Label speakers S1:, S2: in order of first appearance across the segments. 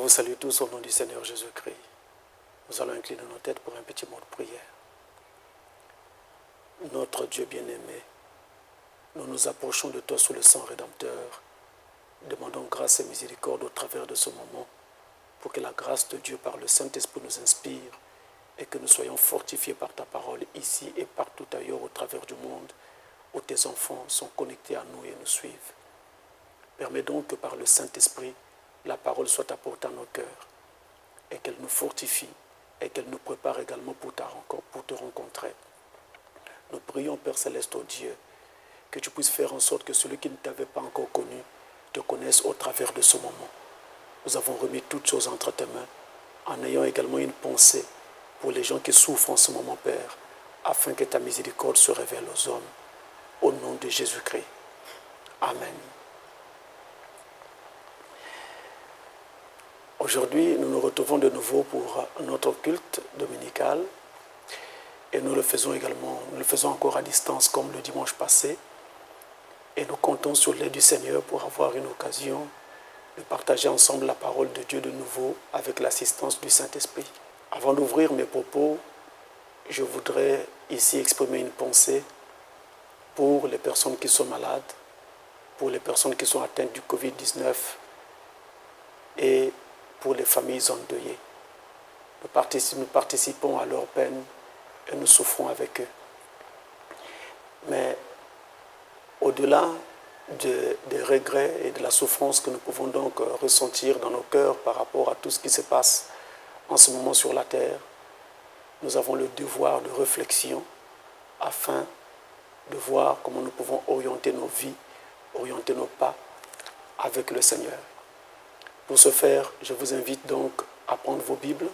S1: vous salue tous au nom du Seigneur Jésus-Christ. Nous allons incliner nos têtes pour un petit mot de prière. Notre Dieu bien-aimé, nous nous approchons de toi sous le sang rédempteur. Demandons grâce et miséricorde au travers de ce moment pour que la grâce de Dieu par le Saint-Esprit nous inspire et que nous soyons fortifiés par ta parole ici et partout ailleurs au travers du monde où tes enfants sont connectés à nous et nous suivent. Permets donc que par le Saint-Esprit, la parole soit apportée à nos cœurs et qu'elle nous fortifie et qu'elle nous prépare également pour te rencontrer. Nous prions, Père Céleste, au Dieu, que tu puisses faire en sorte que celui qui ne t'avait pas encore connu te connaisse au travers de ce moment. Nous avons remis toutes choses entre tes mains, en ayant également une pensée pour les gens qui souffrent en ce moment, Père, afin que ta miséricorde se révèle aux hommes. Au nom de Jésus-Christ. Amen. Aujourd'hui, nous nous retrouvons de nouveau pour notre culte dominical et nous le faisons encore à distance comme le dimanche passé et nous comptons sur l'aide du Seigneur pour avoir une occasion de partager ensemble la parole de Dieu de nouveau avec l'assistance du Saint-Esprit. Avant d'ouvrir mes propos, je voudrais ici exprimer une pensée pour les personnes qui sont malades, pour les personnes qui sont atteintes du Covid-19 et pour les familles endeuillées. Nous participons à leur peine et nous souffrons avec eux. Mais au-delà des regrets et de la souffrance que nous pouvons donc ressentir dans nos cœurs par rapport à tout ce qui se passe en ce moment sur la terre, nous avons le devoir de réflexion afin de voir comment nous pouvons orienter nos vies, orienter nos pas avec le Seigneur. Pour ce faire, je vous invite donc à prendre vos Bibles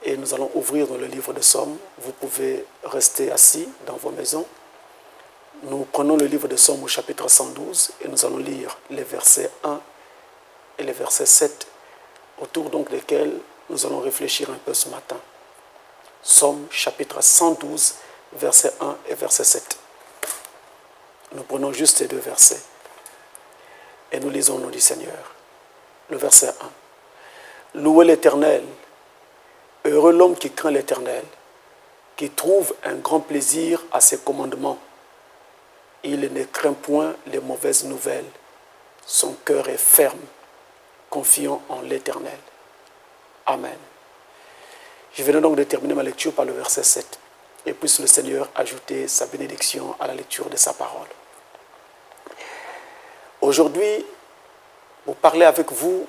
S1: et nous allons ouvrir dans le livre de Psaumes. Vous pouvez rester assis dans vos maisons. Nous prenons le livre de Psaumes au chapitre 112 et nous allons lire les versets 1 et les versets 7, autour donc desquels nous allons réfléchir un peu ce matin. Psaume chapitre 112, verset 1 et verset 7. Nous prenons juste ces deux versets et nous lisons au nom du Seigneur. Le verset 1. Louez l'Éternel, heureux l'homme qui craint l'Éternel, qui trouve un grand plaisir à ses commandements. Il ne craint point les mauvaises nouvelles. Son cœur est ferme, confiant en l'Éternel. Amen. Je viens donc de terminer ma lecture par le verset 7. Et puisse le Seigneur ajouter sa bénédiction à la lecture de sa parole. Aujourd'hui, pour parler avec vous,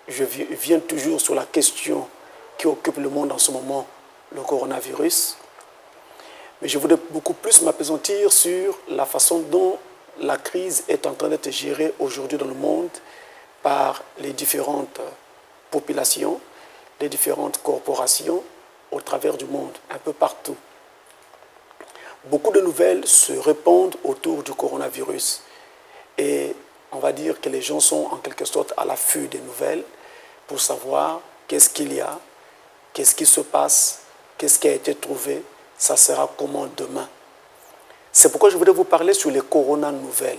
S1: je viens toujours sur la question qui occupe le monde en ce moment, le coronavirus. Mais je voudrais beaucoup plus m'appesantir sur la façon dont la crise est en train d'être gérée aujourd'hui dans le monde par les différentes populations, les différentes corporations au travers du monde, un peu partout. Beaucoup de nouvelles se répandent autour du coronavirus et on va dire que les gens sont en quelque sorte à l'affût des nouvelles pour savoir qu'est-ce qu'il y a, qu'est-ce qui se passe, qu'est-ce qui a été trouvé, ça sera comment demain. C'est pourquoi je voudrais vous parler sur les corona-nouvelles,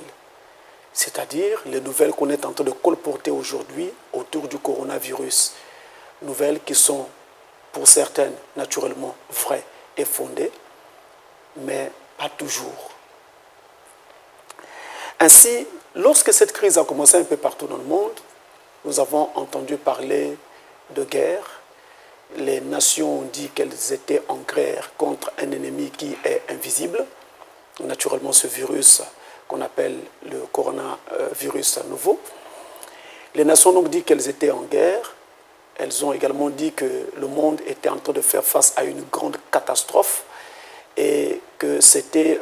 S1: c'est-à-dire les nouvelles qu'on est en train de colporter aujourd'hui autour du coronavirus. Nouvelles qui sont, pour certaines, naturellement vraies et fondées, mais pas toujours. Ainsi, lorsque cette crise a commencé un peu partout dans le monde, nous avons entendu parler de guerre. Les nations ont dit qu'elles étaient en guerre contre un ennemi qui est invisible. Naturellement, ce virus qu'on appelle le coronavirus nouveau. Les nations ont donc dit qu'elles étaient en guerre. Elles ont également dit que le monde était en train de faire face à une grande catastrophe et que c'était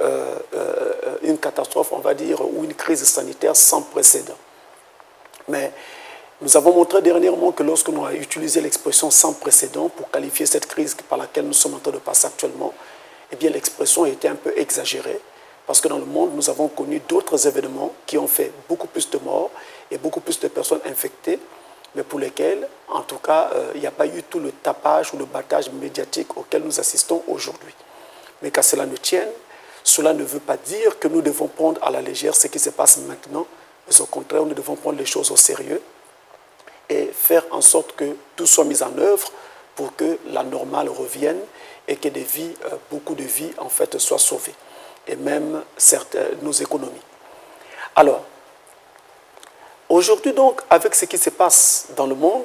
S1: une catastrophe, on va dire, ou une crise sanitaire sans précédent. Mais nous avons montré dernièrement que lorsque nous avons utilisé l'expression sans précédent pour qualifier cette crise par laquelle nous sommes en train de passer actuellement, eh bien l'expression était un peu exagérée parce que dans le monde, nous avons connu d'autres événements qui ont fait beaucoup plus de morts et beaucoup plus de personnes infectées, mais pour lesquels, en tout cas, il n'y a pas eu tout le tapage ou le battage médiatique auquel nous assistons aujourd'hui. Mais qu'à cela ne tienne, cela ne veut pas dire que nous devons prendre à la légère ce qui se passe maintenant, mais au contraire, nous devons prendre les choses au sérieux faire en sorte que tout soit mis en œuvre pour que la normale revienne et que des vies, beaucoup de vies en fait soient sauvées, et même nos économies. Alors, aujourd'hui donc, avec ce qui se passe dans le monde,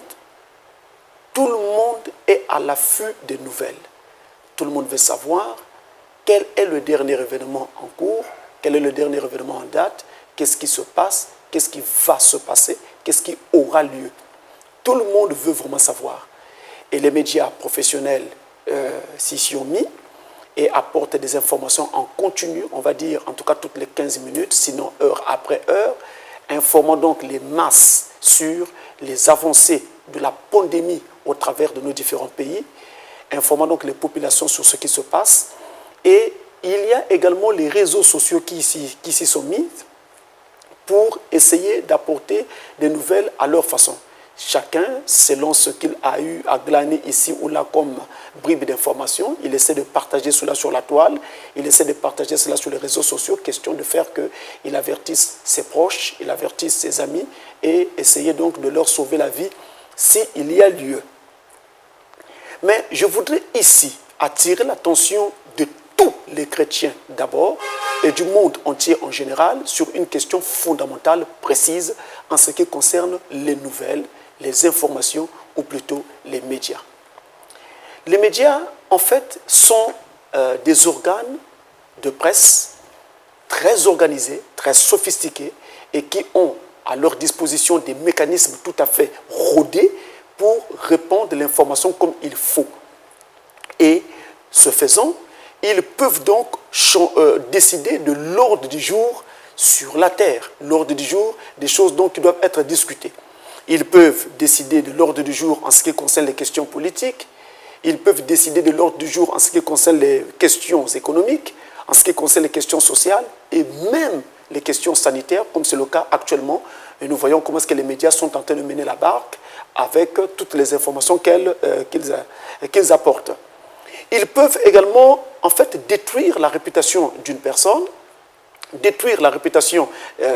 S1: tout le monde est à l'affût des nouvelles. Tout le monde veut savoir quel est le dernier événement en cours, quel est le dernier événement en date, qu'est-ce qui se passe, qu'est-ce qui va se passer, qu'est-ce qui aura lieu. Tout le monde veut vraiment savoir. Et les médias professionnels s'y sont mis et apportent des informations en continu, on va dire en tout cas toutes les 15 minutes, sinon heure après heure, informant donc les masses sur les avancées de la pandémie au travers de nos différents pays, informant donc les populations sur ce qui se passe. Et il y a également les réseaux sociaux qui s'y sont mis pour essayer d'apporter des nouvelles à leur façon. Chacun, selon ce qu'il a eu à glaner ici ou là comme bribe d'informations, il essaie de partager cela sur la toile, il essaie de partager cela sur les réseaux sociaux, question de faire qu'il avertisse ses proches, il avertisse ses amis et essayer donc de leur sauver la vie s'il y a lieu. Mais je voudrais ici attirer l'attention de tous les chrétiens d'abord et du monde entier en général sur une question fondamentale, précise, en ce qui concerne les nouvelles, les informations ou plutôt les médias. Les médias, en fait, sont des organes de presse très organisés, très sophistiqués et qui ont à leur disposition des mécanismes tout à fait rodés pour répandre l'information comme il faut. Et ce faisant, ils peuvent donc décider de l'ordre du jour sur la terre, l'ordre du jour des choses donc qui doivent être discutées. Ils peuvent décider de l'ordre du jour en ce qui concerne les questions politiques, ils peuvent décider de l'ordre du jour en ce qui concerne les questions économiques, en ce qui concerne les questions sociales et même les questions sanitaires, comme c'est le cas actuellement. Et nous voyons comment est-ce que les médias sont en train de mener la barque avec toutes les informations qu'ils apportent. Ils peuvent également, en fait, détruire la réputation d'une personne, détruire la réputation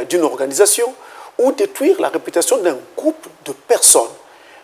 S1: d'une organisation ou détruire la réputation d'un groupe de personnes.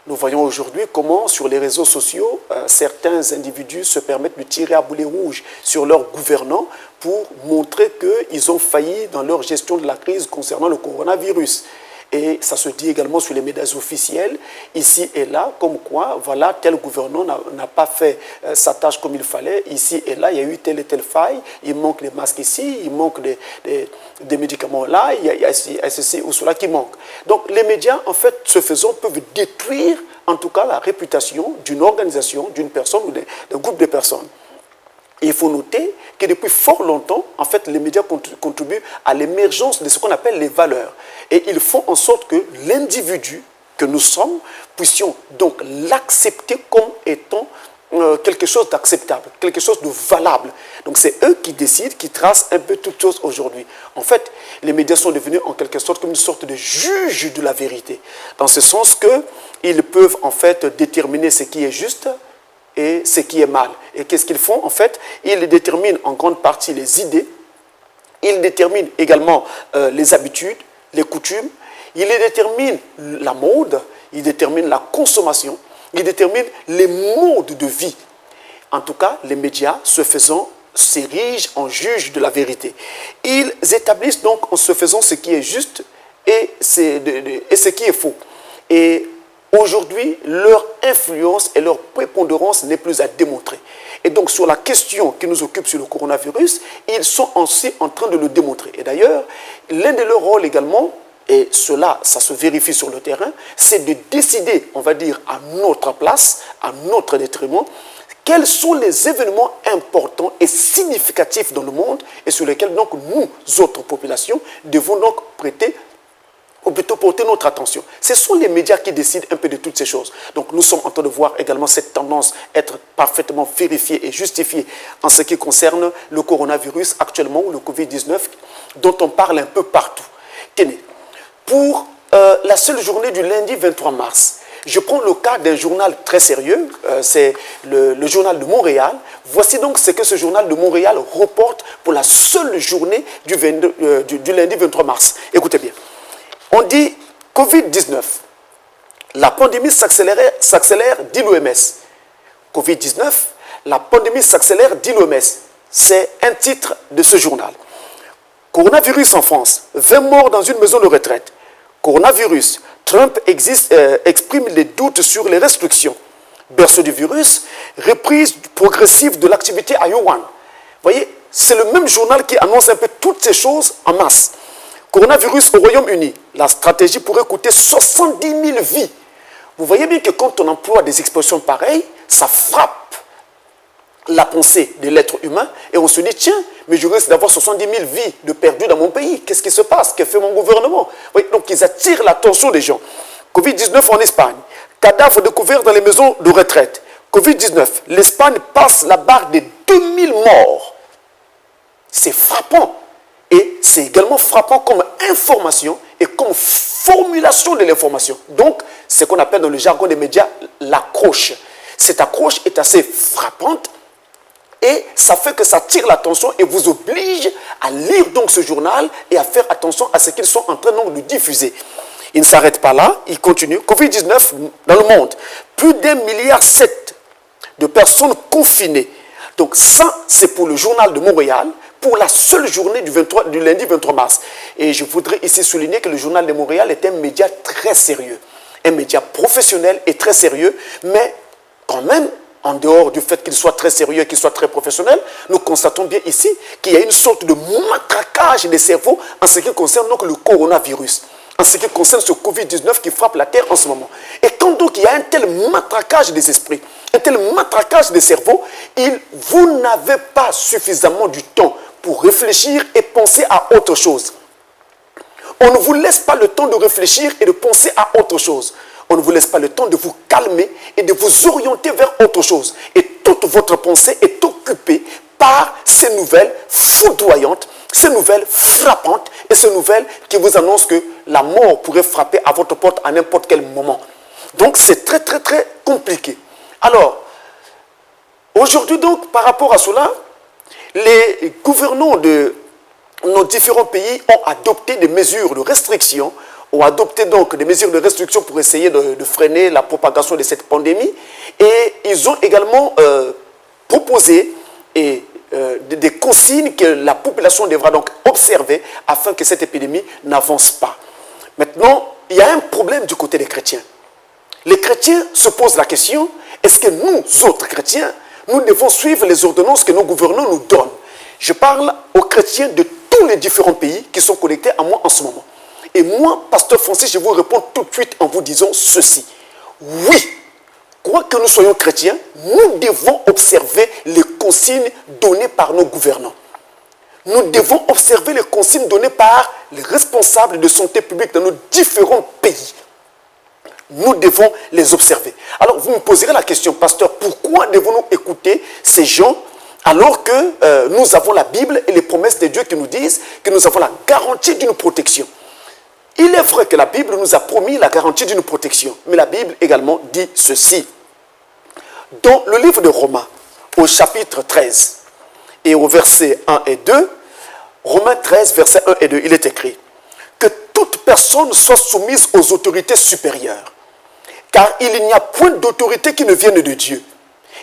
S1: Nous voyons aujourd'hui comment, sur les réseaux sociaux, certains individus se permettent de tirer à boulet rouge sur leurs gouvernants pour montrer qu'ils ont failli dans leur gestion de la crise concernant le coronavirus. Et ça se dit également sur les médias officiels, ici et là, comme quoi, voilà, tel gouvernant n'a pas fait sa tâche comme il fallait, ici et là, il y a eu telle et telle faille, il manque des masques ici, il manque des médicaments là, il y a ceci ou cela qui manque. Donc les médias, en fait, ce faisant, peuvent détruire, en tout cas, la réputation d'une organisation, d'une personne ou d'un groupe de personnes. Et il faut noter que depuis fort longtemps, en fait, les médias contribuent à l'émergence de ce qu'on appelle les valeurs. Et ils font en sorte que l'individu que nous sommes puissions donc l'accepter comme étant quelque chose d'acceptable, quelque chose de valable. Donc c'est eux qui décident, qui tracent un peu toutes choses aujourd'hui. En fait, les médias sont devenus en quelque sorte comme une sorte de juge de la vérité. Dans ce sens qu'ils peuvent en fait déterminer ce qui est juste et ce qui est mal. Et qu'est-ce qu'ils font en fait? Ils déterminent en grande partie les idées, ils déterminent également les habitudes, les coutumes, ils déterminent la mode, ils déterminent la consommation, ils déterminent les modes de vie. En tout cas, les médias, ce faisant, s'érigent en juges de la vérité. Ils établissent donc en se faisant ce qui est juste et ce qui est faux. Et aujourd'hui, leur influence et leur prépondérance n'est plus à démontrer. Et donc, sur la question qui nous occupe sur le coronavirus, ils sont aussi en train de le démontrer. Et d'ailleurs, l'un de leurs rôles également, et cela, ça se vérifie sur le terrain, c'est de décider, on va dire, à notre place, à notre détriment, quels sont les événements importants et significatifs dans le monde et sur lesquels donc nous, autres populations, devons donc prêter ou plutôt porter notre attention. Ce sont les médias qui décident un peu de toutes ces choses. Donc nous sommes en train de voir également cette tendance être parfaitement vérifiée et justifiée en ce qui concerne le coronavirus actuellement, ou le Covid-19, dont on parle un peu partout. Tenez, pour la seule journée du lundi 23 mars, je prends le cas d'un journal très sérieux, c'est le journal de Montréal. Voici donc ce que ce journal de Montréal reporte pour la seule journée du lundi 23 mars. Écoutez bien. On dit Covid-19. la pandémie s'accélère, dit l'OMS. Covid-19, la pandémie s'accélère, dit l'OMS. C'est un titre de ce journal. Coronavirus en France, 20 morts dans une maison de retraite. Coronavirus, Trump exprime les doutes sur les restrictions. Berceau du virus, reprise progressive de l'activité à Wuhan. Vous voyez, c'est le même journal qui annonce un peu toutes ces choses en masse. Coronavirus au Royaume-Uni, la stratégie pourrait coûter 70 000 vies. Vous voyez bien que quand on emploie des expressions pareilles, ça frappe la pensée de l'être humain et on se dit, tiens, mais je risque d'avoir 70 000 vies de perdues dans mon pays. Qu'est-ce qui se passe? Que fait mon gouvernement? Oui, donc ils attirent l'attention des gens. Covid-19 en Espagne, cadavres découverts dans les maisons de retraite. Covid-19, l'Espagne passe la barre des 2000 morts. C'est frappant. Et c'est également frappant comme information et comme formulation de l'information. Donc, c'est ce qu'on appelle dans le jargon des médias l'accroche. Cette accroche est assez frappante et ça fait que ça tire l'attention et vous oblige à lire donc ce journal et à faire attention à ce qu'ils sont en train donc de diffuser. Il ne s'arrête pas là, il continue. Covid-19 dans le monde, plus d'1,7 milliard de personnes confinées. Donc ça, c'est pour le journal de Montréal, pour la seule journée du lundi 23 mars. Et je voudrais ici souligner que le journal de Montréal est un média très sérieux, un média professionnel et très sérieux, mais quand même, en dehors du fait qu'il soit très sérieux et qu'il soit très professionnel, nous constatons bien ici qu'il y a une sorte de matraquage des cerveaux en ce qui concerne donc le coronavirus, en ce qui concerne ce Covid-19 qui frappe la Terre en ce moment. Et quand donc il y a un tel matraquage des esprits, un tel matraquage des cerveaux, vous n'avez pas suffisamment du temps pour réfléchir et penser à autre chose. On ne vous laisse pas le temps de réfléchir et de penser à autre chose. On ne vous laisse pas le temps de vous calmer et de vous orienter vers autre chose. Et toute votre pensée est occupée par ces nouvelles foudroyantes, ces nouvelles frappantes et ces nouvelles qui vous annoncent que la mort pourrait frapper à votre porte à n'importe quel moment. Donc c'est très très très compliqué. Alors, aujourd'hui donc, par rapport à cela, les gouvernants de nos différents pays ont adopté des mesures de restriction, ont adopté donc des mesures de restriction pour essayer de freiner la propagation de cette pandémie. Et ils ont également proposé des consignes que la population devra donc observer afin que cette épidémie n'avance pas. Maintenant, il y a un problème du côté des chrétiens. Les chrétiens se posent la question, est-ce que nous, autres chrétiens, nous devons suivre les ordonnances que nos gouvernants nous donnent? Je parle aux chrétiens de tous les différents pays qui sont connectés à moi en ce moment. Et moi, pasteur Francis, je vous réponds tout de suite en vous disant ceci. Oui, quoi que nous soyons chrétiens, nous devons observer les consignes données par nos gouvernants. Nous devons observer les consignes données par les responsables de santé publique dans nos différents pays. Nous devons les observer. Alors, vous me poserez la question, pasteur, pourquoi devons-nous écouter ces gens alors que nous avons la Bible et les promesses de Dieu qui nous disent que nous avons la garantie d'une protection? Il est vrai que la Bible nous a promis la garantie d'une protection, mais la Bible également dit ceci. Dans le livre de Romains, au chapitre 13 et au verset 1 et 2, Romains 13, verset 1 et 2, il est écrit que toute personne soit soumise aux autorités supérieures, car il n'y a point d'autorité qui ne vienne de Dieu.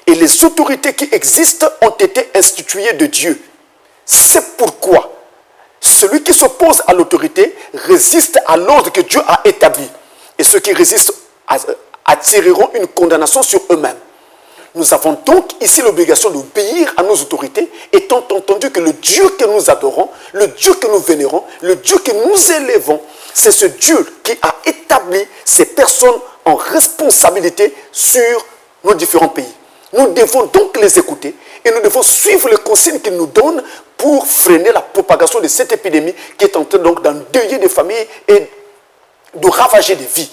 S1: Et les autorités qui existent ont été instituées de Dieu. C'est pourquoi celui qui s'oppose à l'autorité résiste à l'ordre que Dieu a établi. Et ceux qui résistent attireront une condamnation sur eux-mêmes. Nous avons donc ici l'obligation d'obéir à nos autorités, étant entendu que le Dieu que nous adorons, le Dieu que nous vénérons, le Dieu que nous élevons, c'est ce Dieu qui a établi ces personnes en responsabilité sur nos différents pays. Nous devons donc les écouter et nous devons suivre les consignes qu'ils nous donnent pour freiner la propagation de cette épidémie qui est en train donc d'endeuiller des familles et de ravager des vies.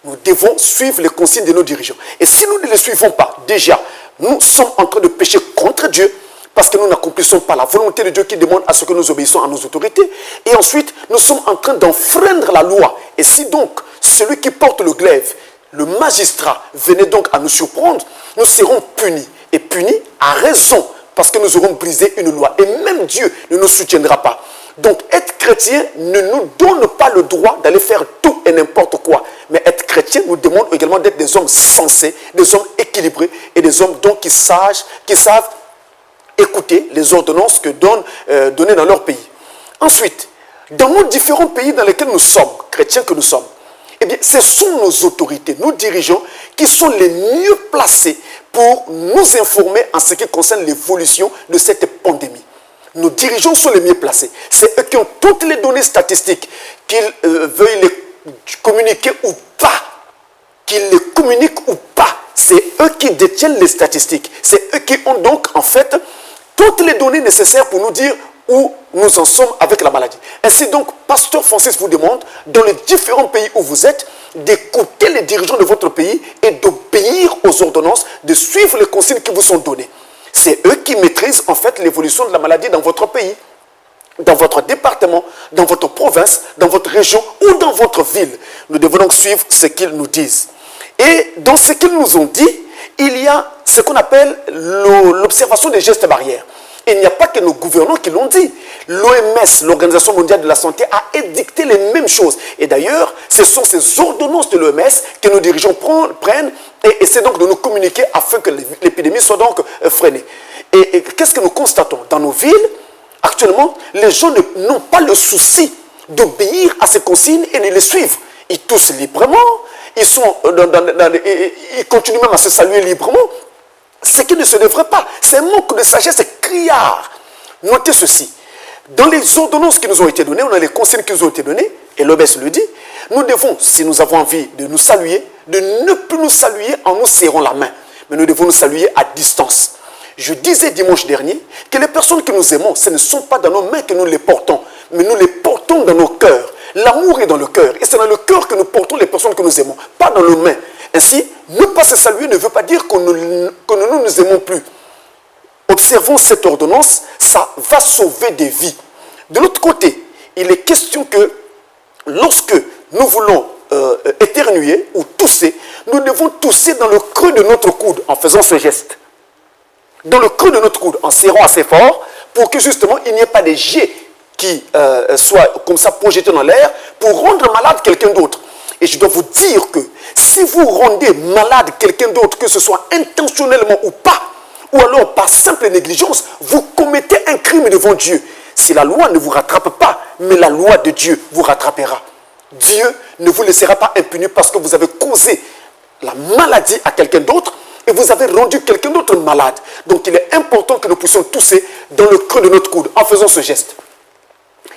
S1: Nous devons suivre les consignes de nos dirigeants. Et si nous ne les suivons pas, déjà, nous sommes en train de pécher contre Dieu parce que nous n'accomplissons pas la volonté de Dieu qui demande à ce que nous obéissons à nos autorités. Et ensuite, nous sommes en train d'enfreindre la loi. Et si donc celui qui porte le glaive, le magistrat, venait donc à nous surprendre, nous serons punis. Et punis à raison, parce que nous aurons brisé une loi. Et même Dieu ne nous soutiendra pas. Donc être chrétien ne nous donne pas le droit d'aller faire tout et n'importe quoi. Mais être chrétien nous demande également d'être des hommes sensés, des hommes équilibrés et des hommes donc qui savent écouter les ordonnances que données dans leur pays. Ensuite, dans nos différents pays dans lesquels nous sommes, chrétiens que nous sommes, eh bien, ce sont nos autorités, nos dirigeants qui sont les mieux placés pour nous informer en ce qui concerne l'évolution de cette pandémie. Nos dirigeants sont les mieux placés. C'est eux qui ont toutes les données statistiques, qu'ils veuillent les communiquer ou pas, qu'ils les communiquent ou pas. C'est eux qui détiennent les statistiques. C'est eux qui ont donc, en fait, toutes les données nécessaires pour nous dire où nous en sommes avec la maladie. Ainsi donc, Pasteur Francis vous demande, dans les différents pays où vous êtes, d'écouter les dirigeants de votre pays et d'obéir aux ordonnances, de suivre les consignes qui vous sont données. C'est eux qui maîtrisent en fait l'évolution de la maladie dans votre pays, dans votre département, dans votre province, dans votre région ou dans votre ville. Nous devons donc suivre ce qu'ils nous disent. Et dans ce qu'ils nous ont dit, il y a ce qu'on appelle l'observation des gestes barrières. Et il n'y a pas que nos gouvernants qui l'ont dit. L'OMS, l'Organisation mondiale de la santé, a édicté les mêmes choses. Et d'ailleurs, ce sont ces ordonnances de l'OMS que nos dirigeants prennent et essaient donc de nous communiquer afin que l'épidémie soit donc freinée. Et qu'est-ce que nous constatons? Dans nos villes, actuellement, les gens n'ont pas le souci d'obéir à ces consignes et de les suivre. Ils toussent librement, ils continuent même à se saluer librement. Ce qui ne se devrait pas. C'est un manque de sagesse criard. Notez ceci. Dans les ordonnances qui nous ont été données, on a les consignes qui nous ont été données, et l'OMS le dit, nous devons, si nous avons envie de nous saluer, de ne plus nous saluer en nous serrant la main, mais nous devons nous saluer à distance. Je disais dimanche dernier que les personnes que nous aimons, ce ne sont pas dans nos mains que nous les portons, mais nous les portons dans nos cœurs. L'amour est dans le cœur, et c'est dans le cœur que nous portons les personnes que nous aimons, pas dans nos mains. Ainsi, ne pas se saluer ne veut pas dire que nous ne nous aimons plus. Observons cette ordonnance, ça va sauver des vies. De l'autre côté, il est question que lorsque nous voulons éternuer ou tousser, nous devons tousser dans le creux de notre coude en faisant ce geste. Dans le creux de notre coude, en serrant assez fort, pour que justement il n'y ait pas des jets qui soient comme ça projetés dans l'air pour rendre malade quelqu'un d'autre. Et je dois vous dire que si vous rendez malade quelqu'un d'autre, que ce soit intentionnellement ou pas, ou alors par simple négligence, vous commettez un crime devant Dieu. Si la loi ne vous rattrape pas, mais la loi de Dieu vous rattrapera. Dieu ne vous laissera pas impuni parce que vous avez causé la maladie à quelqu'un d'autre et vous avez rendu quelqu'un d'autre malade. Donc il est important que nous puissions tousser dans le creux de notre coude en faisant ce geste.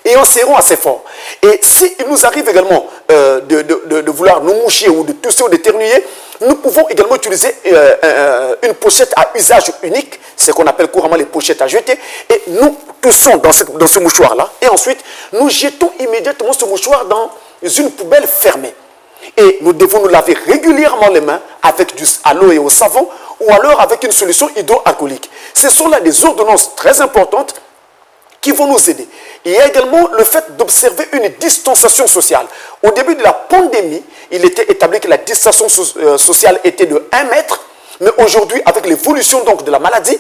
S1: Et en serrant assez fort. Et s'il nous arrive également de vouloir nous moucher ou de tousser ou d'éternuer, nous pouvons également utiliser une pochette à usage unique, ce qu'on appelle couramment les pochettes à jeter, et nous toussons dans ce mouchoir-là, et ensuite nous jetons immédiatement ce mouchoir dans une poubelle fermée. Et nous devons nous laver régulièrement les mains avec à l'eau et au savon, ou alors avec une solution hydroalcoolique. Ce sont là des ordonnances très importantes qui vont nous aider. Il y a également le fait d'observer une distanciation sociale. Au début de la pandémie, il était établi que la distanciation sociale était de 1 mètre, mais aujourd'hui, avec l'évolution donc de la maladie,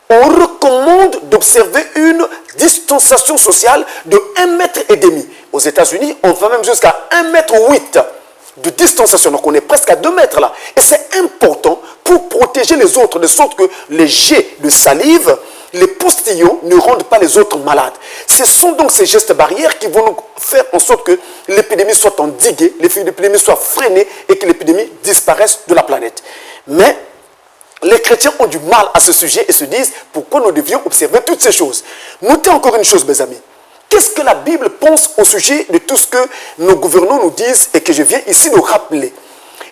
S1: on recommande d'observer une distanciation sociale de 1,5 mètre. Aux États-Unis, on va même jusqu'à 1,8 mètre de distanciation. Donc on est presque à 2 mètres là. Et c'est important pour protéger les autres, de sorte que les jets de salive, les postillons ne rendent pas les autres malades. Ce sont donc ces gestes barrières qui vont nous faire en sorte que l'épidémie soit endiguée, l'épidémie soit freinée et que l'épidémie disparaisse de la planète. Mais les chrétiens ont du mal à ce sujet et se disent pourquoi nous devions observer toutes ces choses. Notez encore une chose, mes amis. Qu'est-ce que la Bible pense au sujet de tout ce que nos gouvernants nous disent et que je viens ici nous rappeler?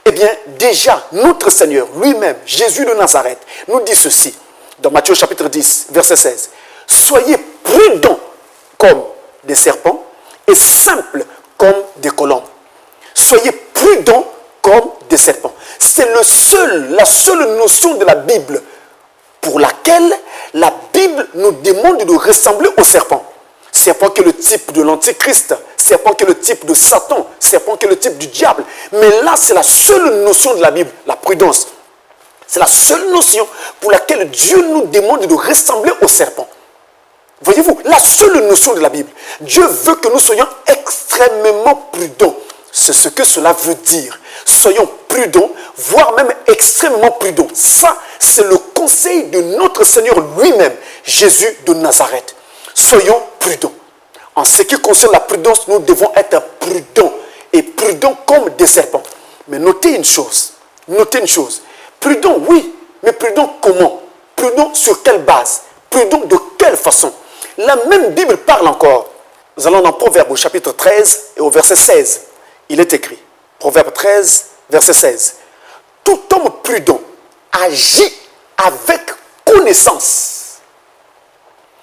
S1: Eh bien, déjà, notre Seigneur lui-même, Jésus de Nazareth, nous dit ceci. Dans Matthieu chapitre 10, verset 16. Soyez prudents comme des serpents et simples comme des colombes. Soyez prudents comme des serpents. C'est la seule notion de la Bible pour laquelle la Bible nous demande de ressembler au serpent. Serpent qui est le type de l'Antichrist, serpent qui est le type de Satan, serpent qui est le type du diable. Mais là, c'est la seule notion de la Bible, la prudence. C'est la seule notion pour laquelle Dieu nous demande de ressembler au serpent. Voyez-vous, la seule notion de la Bible, Dieu veut que nous soyons extrêmement prudents. C'est ce que cela veut dire. Soyons prudents, voire même extrêmement prudents. Ça, c'est le conseil de notre Seigneur lui-même, Jésus de Nazareth. Soyons prudents. En ce qui concerne la prudence, nous devons être prudents. Et prudents comme des serpents. Mais notez une chose. Prudents, oui, mais prudents comment? Prudents sur quelle base? Prudents de quelle façon? La même Bible parle encore. Nous allons dans Proverbe au chapitre 13 et au verset 16. Il est écrit, Proverbe 13, verset 16. Tout homme prudent agit avec connaissance.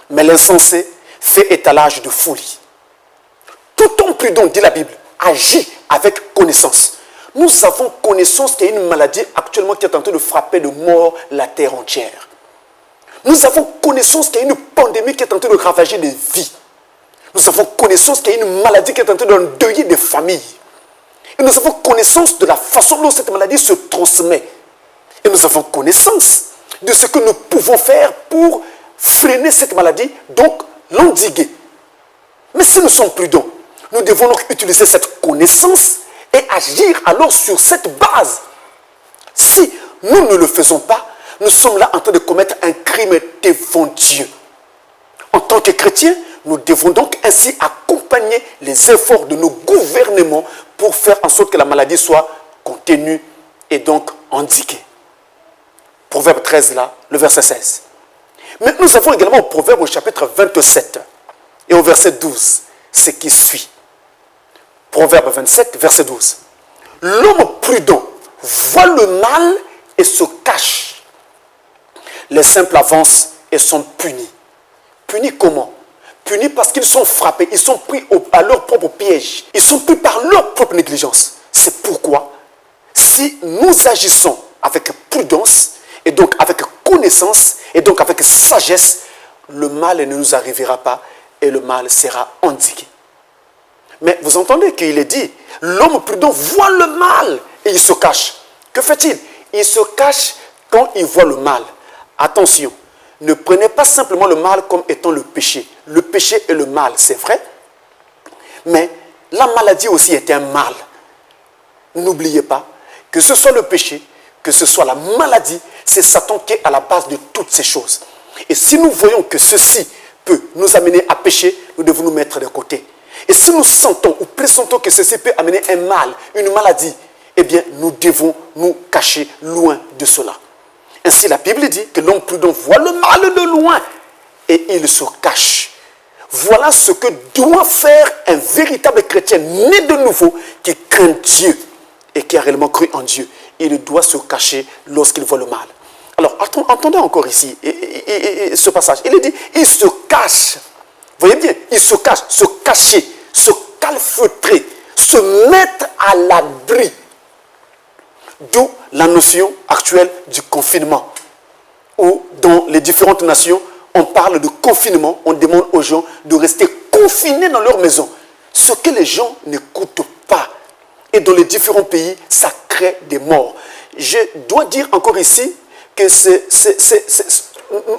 S1: Mais l'insensé fait étalage de folie. Tout homme prudent, dit la Bible, agit avec connaissance. Nous avons connaissance qu'il y a une maladie actuellement qui est en train de frapper de mort la terre entière. Nous avons connaissance qu'il y a une pandémie qui est en train de ravager des vies. Nous avons connaissance qu'il y a une maladie qui est en train d'endeuiller des familles. Et nous avons connaissance de la façon dont cette maladie se transmet. Et nous avons connaissance de ce que nous pouvons faire pour freiner cette maladie, donc l'endiguer. Mais si nous sommes prudents, nous devons donc utiliser cette connaissance et agir alors sur cette base. Si nous ne le faisons pas, nous sommes là en train de commettre un crime devant Dieu. En tant que chrétiens, nous devons donc ainsi accompagner les efforts de nos gouvernements pour faire en sorte que la maladie soit contenue et donc endiguée. Proverbe 13 là, le verset 16. Mais nous avons également au Proverbe au chapitre 27 et au verset 12, ce qui suit. Proverbe 27, verset 12. L'homme prudent voit le mal et se cache. Les simples avancent et sont punis. Punis comment? Punis parce qu'ils sont frappés, ils sont pris à leur propre piège. Ils sont pris par leur propre négligence. C'est pourquoi, si nous agissons avec prudence, et donc avec connaissance, et donc avec sagesse, le mal ne nous arrivera pas et le mal sera endigué. Mais vous entendez qu'il est dit, l'homme prudent voit le mal et il se cache. Que fait-il? Il se cache quand il voit le mal. Attention, ne prenez pas simplement le mal comme étant le péché. Le péché est le mal, c'est vrai. Mais la maladie aussi est un mal. N'oubliez pas que ce soit le péché, que ce soit la maladie, c'est Satan qui est à la base de toutes ces choses. Et si nous voyons que ceci peut nous amener à pécher, nous devons nous mettre de côté. Et si nous sentons ou pressentons que ceci peut amener un mal, une maladie, eh bien, nous devons nous cacher loin de cela. Ainsi, la Bible dit que l'homme prudent voit le mal de loin et il se cache. Voilà ce que doit faire un véritable chrétien né de nouveau qui craint Dieu et qui a réellement cru en Dieu. Il doit se cacher lorsqu'il voit le mal. Alors, entendez encore ici ce passage. Il est dit, il se cache. Voyez bien, il se cache, se cacher, se calfeutrer, se mettre à l'abri. D'où la notion actuelle du confinement. Où dans les différentes nations, on parle de confinement, on demande aux gens de rester confinés dans leur maison. Ce que les gens n'écoutent pas. Et dans les différents pays, ça crée des morts. Je dois dire encore ici que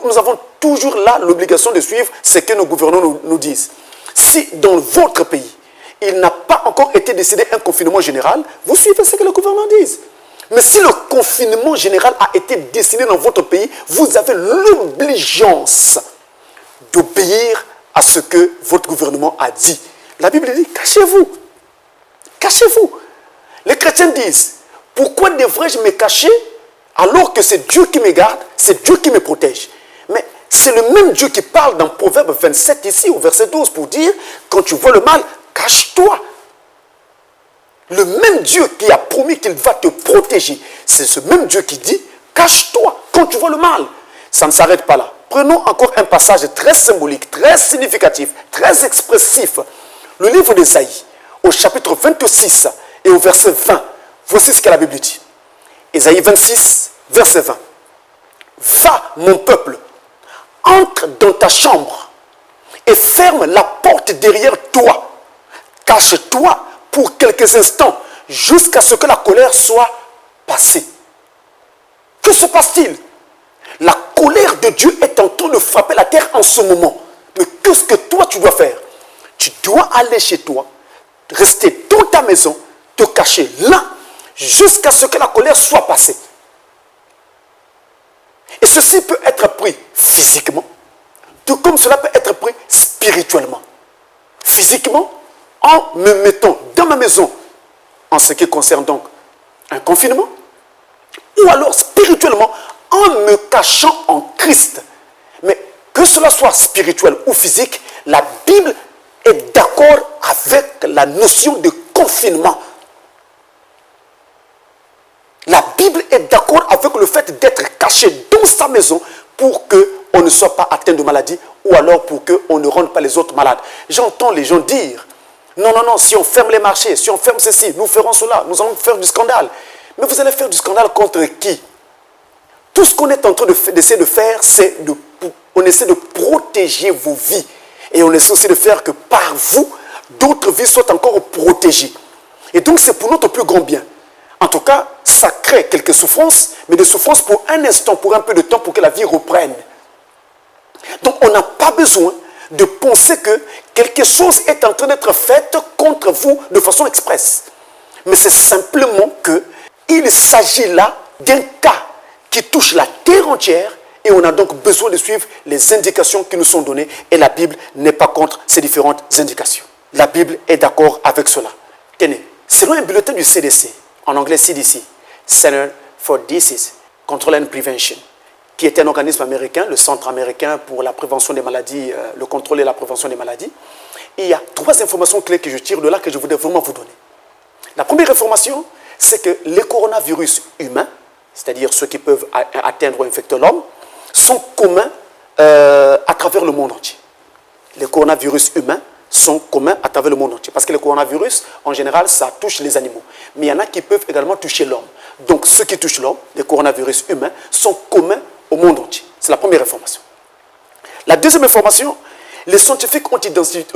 S1: nous avons toujours là l'obligation de suivre ce que nos gouvernants nous disent. Si dans votre pays, il n'a pas encore été décidé un confinement général, vous suivez ce que les gouvernants disent. Mais si le confinement général a été décidé dans votre pays, vous avez l'obligeance d'obéir à ce que votre gouvernement a dit. La Bible dit, cachez-vous. Cachez-vous. Les chrétiens disent, pourquoi devrais-je me cacher alors que c'est Dieu qui me garde, c'est Dieu qui me protège? Mais c'est le même Dieu qui parle dans Proverbe 27 ici, au verset 12, pour dire, quand tu vois le mal, cache-toi. Le même Dieu qui a promis qu'il va te protéger, c'est ce même Dieu qui dit, cache-toi quand tu vois le mal. Ça ne s'arrête pas là. Prenons encore un passage très symbolique, très significatif, très expressif. Le livre d'Ésaïe, au chapitre 26 et au verset 20. Voici ce que la Bible dit. Ésaïe 26, verset 20. Va, mon peuple, entre dans ta chambre et ferme la porte derrière toi. Cache-toi pour quelques instants jusqu'à ce que la colère soit passée. Que se passe-t-il? La colère de Dieu est en train de frapper la terre en ce moment. Mais tout ce que toi tu dois faire, tu dois aller chez toi, rester dans ta maison, te cacher là, jusqu'à ce que la colère soit passée. Et ceci peut être pris physiquement, tout comme cela peut être pris spirituellement. Physiquement, en me mettant dans ma maison, en ce qui concerne donc un confinement, ou alors spirituellement, en me cachant en Christ. Mais que cela soit spirituel ou physique, la Bible est d'accord avec la notion de confinement. La Bible est d'accord avec le fait d'être caché dans sa maison pour qu'on ne soit pas atteint de maladie ou alors pour qu'on ne rende pas les autres malades. J'entends les gens dire, non, non, non, si on ferme les marchés, si on ferme ceci, nous ferons cela, nous allons faire du scandale. Mais vous allez faire du scandale contre qui? Tout ce qu'on est en train d'essayer de faire, c'est on essaie de protéger vos vies. Et on essaie aussi de faire que par vous, d'autres vies soient encore protégées. Et donc c'est pour notre plus grand bien. En tout cas, ça crée quelques souffrances, mais des souffrances pour un instant, pour un peu de temps, pour que la vie reprenne. Donc on n'a pas besoin de penser que quelque chose est en train d'être fait contre vous de façon expresse. Mais c'est simplement qu'il s'agit là d'un cas qui touche la terre entière et on a donc besoin de suivre les indications qui nous sont données et la Bible n'est pas contre ces différentes indications. La Bible est d'accord avec cela. Tenez, selon un bulletin du CDC, en anglais CDC, Center for Disease Control and Prevention, qui est un organisme américain, le Centre américain pour la prévention des maladies, le contrôle et la prévention des maladies, il y a 3 informations clés que je tire de là que je voudrais vraiment vous donner. La première information, c'est que les coronavirus humains, c'est-à-dire ceux qui peuvent atteindre ou infecter l'homme, sont communs à travers le monde entier. Les coronavirus humains sont communs à travers le monde entier. Parce que les coronavirus, en général, ça touche les animaux. Mais il y en a qui peuvent également toucher l'homme. Donc, ceux qui touchent l'homme, les coronavirus humains, sont communs au monde entier. C'est la première information. La deuxième information, les scientifiques ont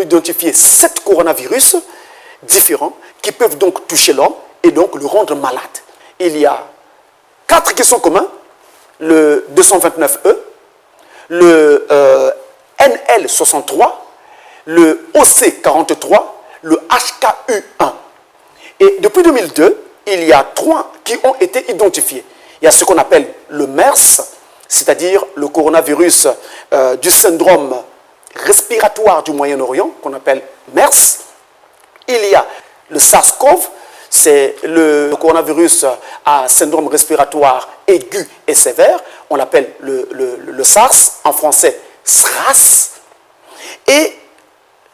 S1: identifié 7 coronavirus différents qui peuvent donc toucher l'homme et donc le rendre malade. Il y a 4 qui sont communs, le 229E, le NL63, le OC43, le HKU1. Et depuis 2002, il y a 3 qui ont été identifiés. Il y a ce qu'on appelle le MERS, c'est-à-dire le coronavirus du syndrome respiratoire du Moyen-Orient, qu'on appelle MERS. Il y a le SARS-CoV, c'est le coronavirus à syndrome respiratoire aigu et sévère. On l'appelle le SARS, en français SRAS. Et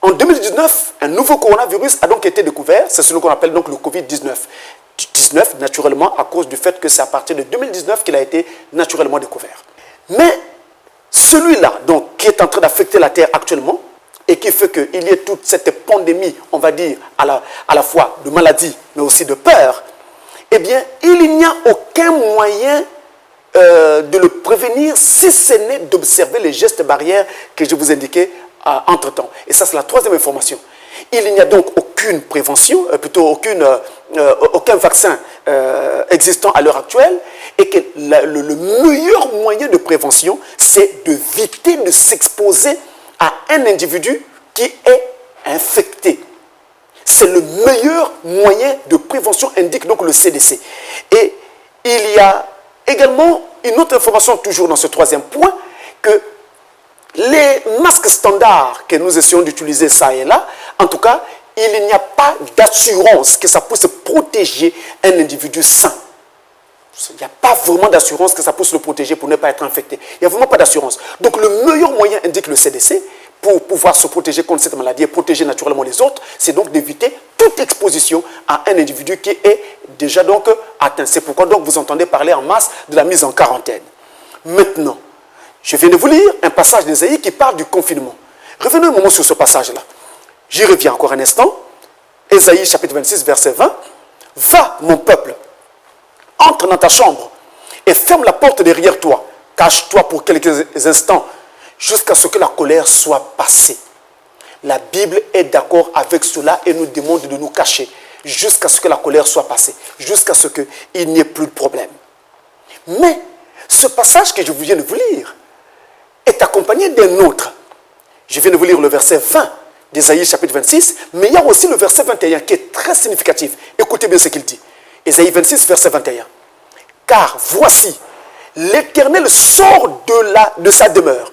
S1: en 2019, un nouveau coronavirus a donc été découvert, c'est celui qu'on appelle donc le Covid-19. 19, naturellement, à cause du fait que c'est à partir de 2019 qu'il a été naturellement découvert. Mais celui-là, donc, qui est en train d'affecter la Terre actuellement, et qui fait qu'il y ait toute cette pandémie, on va dire, à la fois de maladie, mais aussi de peur, eh bien, il n'y a aucun moyen de le prévenir si ce n'est d'observer les gestes barrières que je vous indiquais entre-temps. Et ça, c'est la 3e information. Il n'y a donc aucune prévention, plutôt aucun vaccin existant à l'heure actuelle, et que le meilleur moyen de prévention, c'est d'éviter de s'exposer à un individu qui est infecté. C'est le meilleur moyen de prévention, indique donc le CDC. Et il y a également une autre information, toujours dans ce 3e point, que les masques standards que nous essayons d'utiliser ça et là, en tout cas, il n'y a pas d'assurance que ça puisse protéger un individu sain. Il n'y a pas vraiment d'assurance que ça puisse le protéger pour ne pas être infecté. Il n'y a vraiment pas d'assurance. Donc le meilleur moyen, indique le CDC, pour pouvoir se protéger contre cette maladie et protéger naturellement les autres, c'est donc d'éviter toute exposition à un individu qui est déjà donc atteint. C'est pourquoi donc vous entendez parler en masse de la mise en quarantaine. Maintenant, je viens de vous lire un passage d'Ésaïe qui parle du confinement. Revenez un moment sur ce passage-là. J'y reviens encore un instant. Ésaïe chapitre 26, verset 20. « Va, mon peuple, entre dans ta chambre et ferme la porte derrière toi. Cache-toi pour quelques instants jusqu'à ce que la colère soit passée. » La Bible est d'accord avec cela et nous demande de nous cacher jusqu'à ce que la colère soit passée, jusqu'à ce qu'il n'y ait plus de problème. Mais ce passage que je viens de vous lire est accompagné d'un autre. Je viens de vous lire le verset 20 d'Ésaïe chapitre 26, mais il y a aussi le verset 21 qui est très significatif. Écoutez bien ce qu'il dit. Ésaïe 26, verset 21. Car voici, l'Éternel sort de sa demeure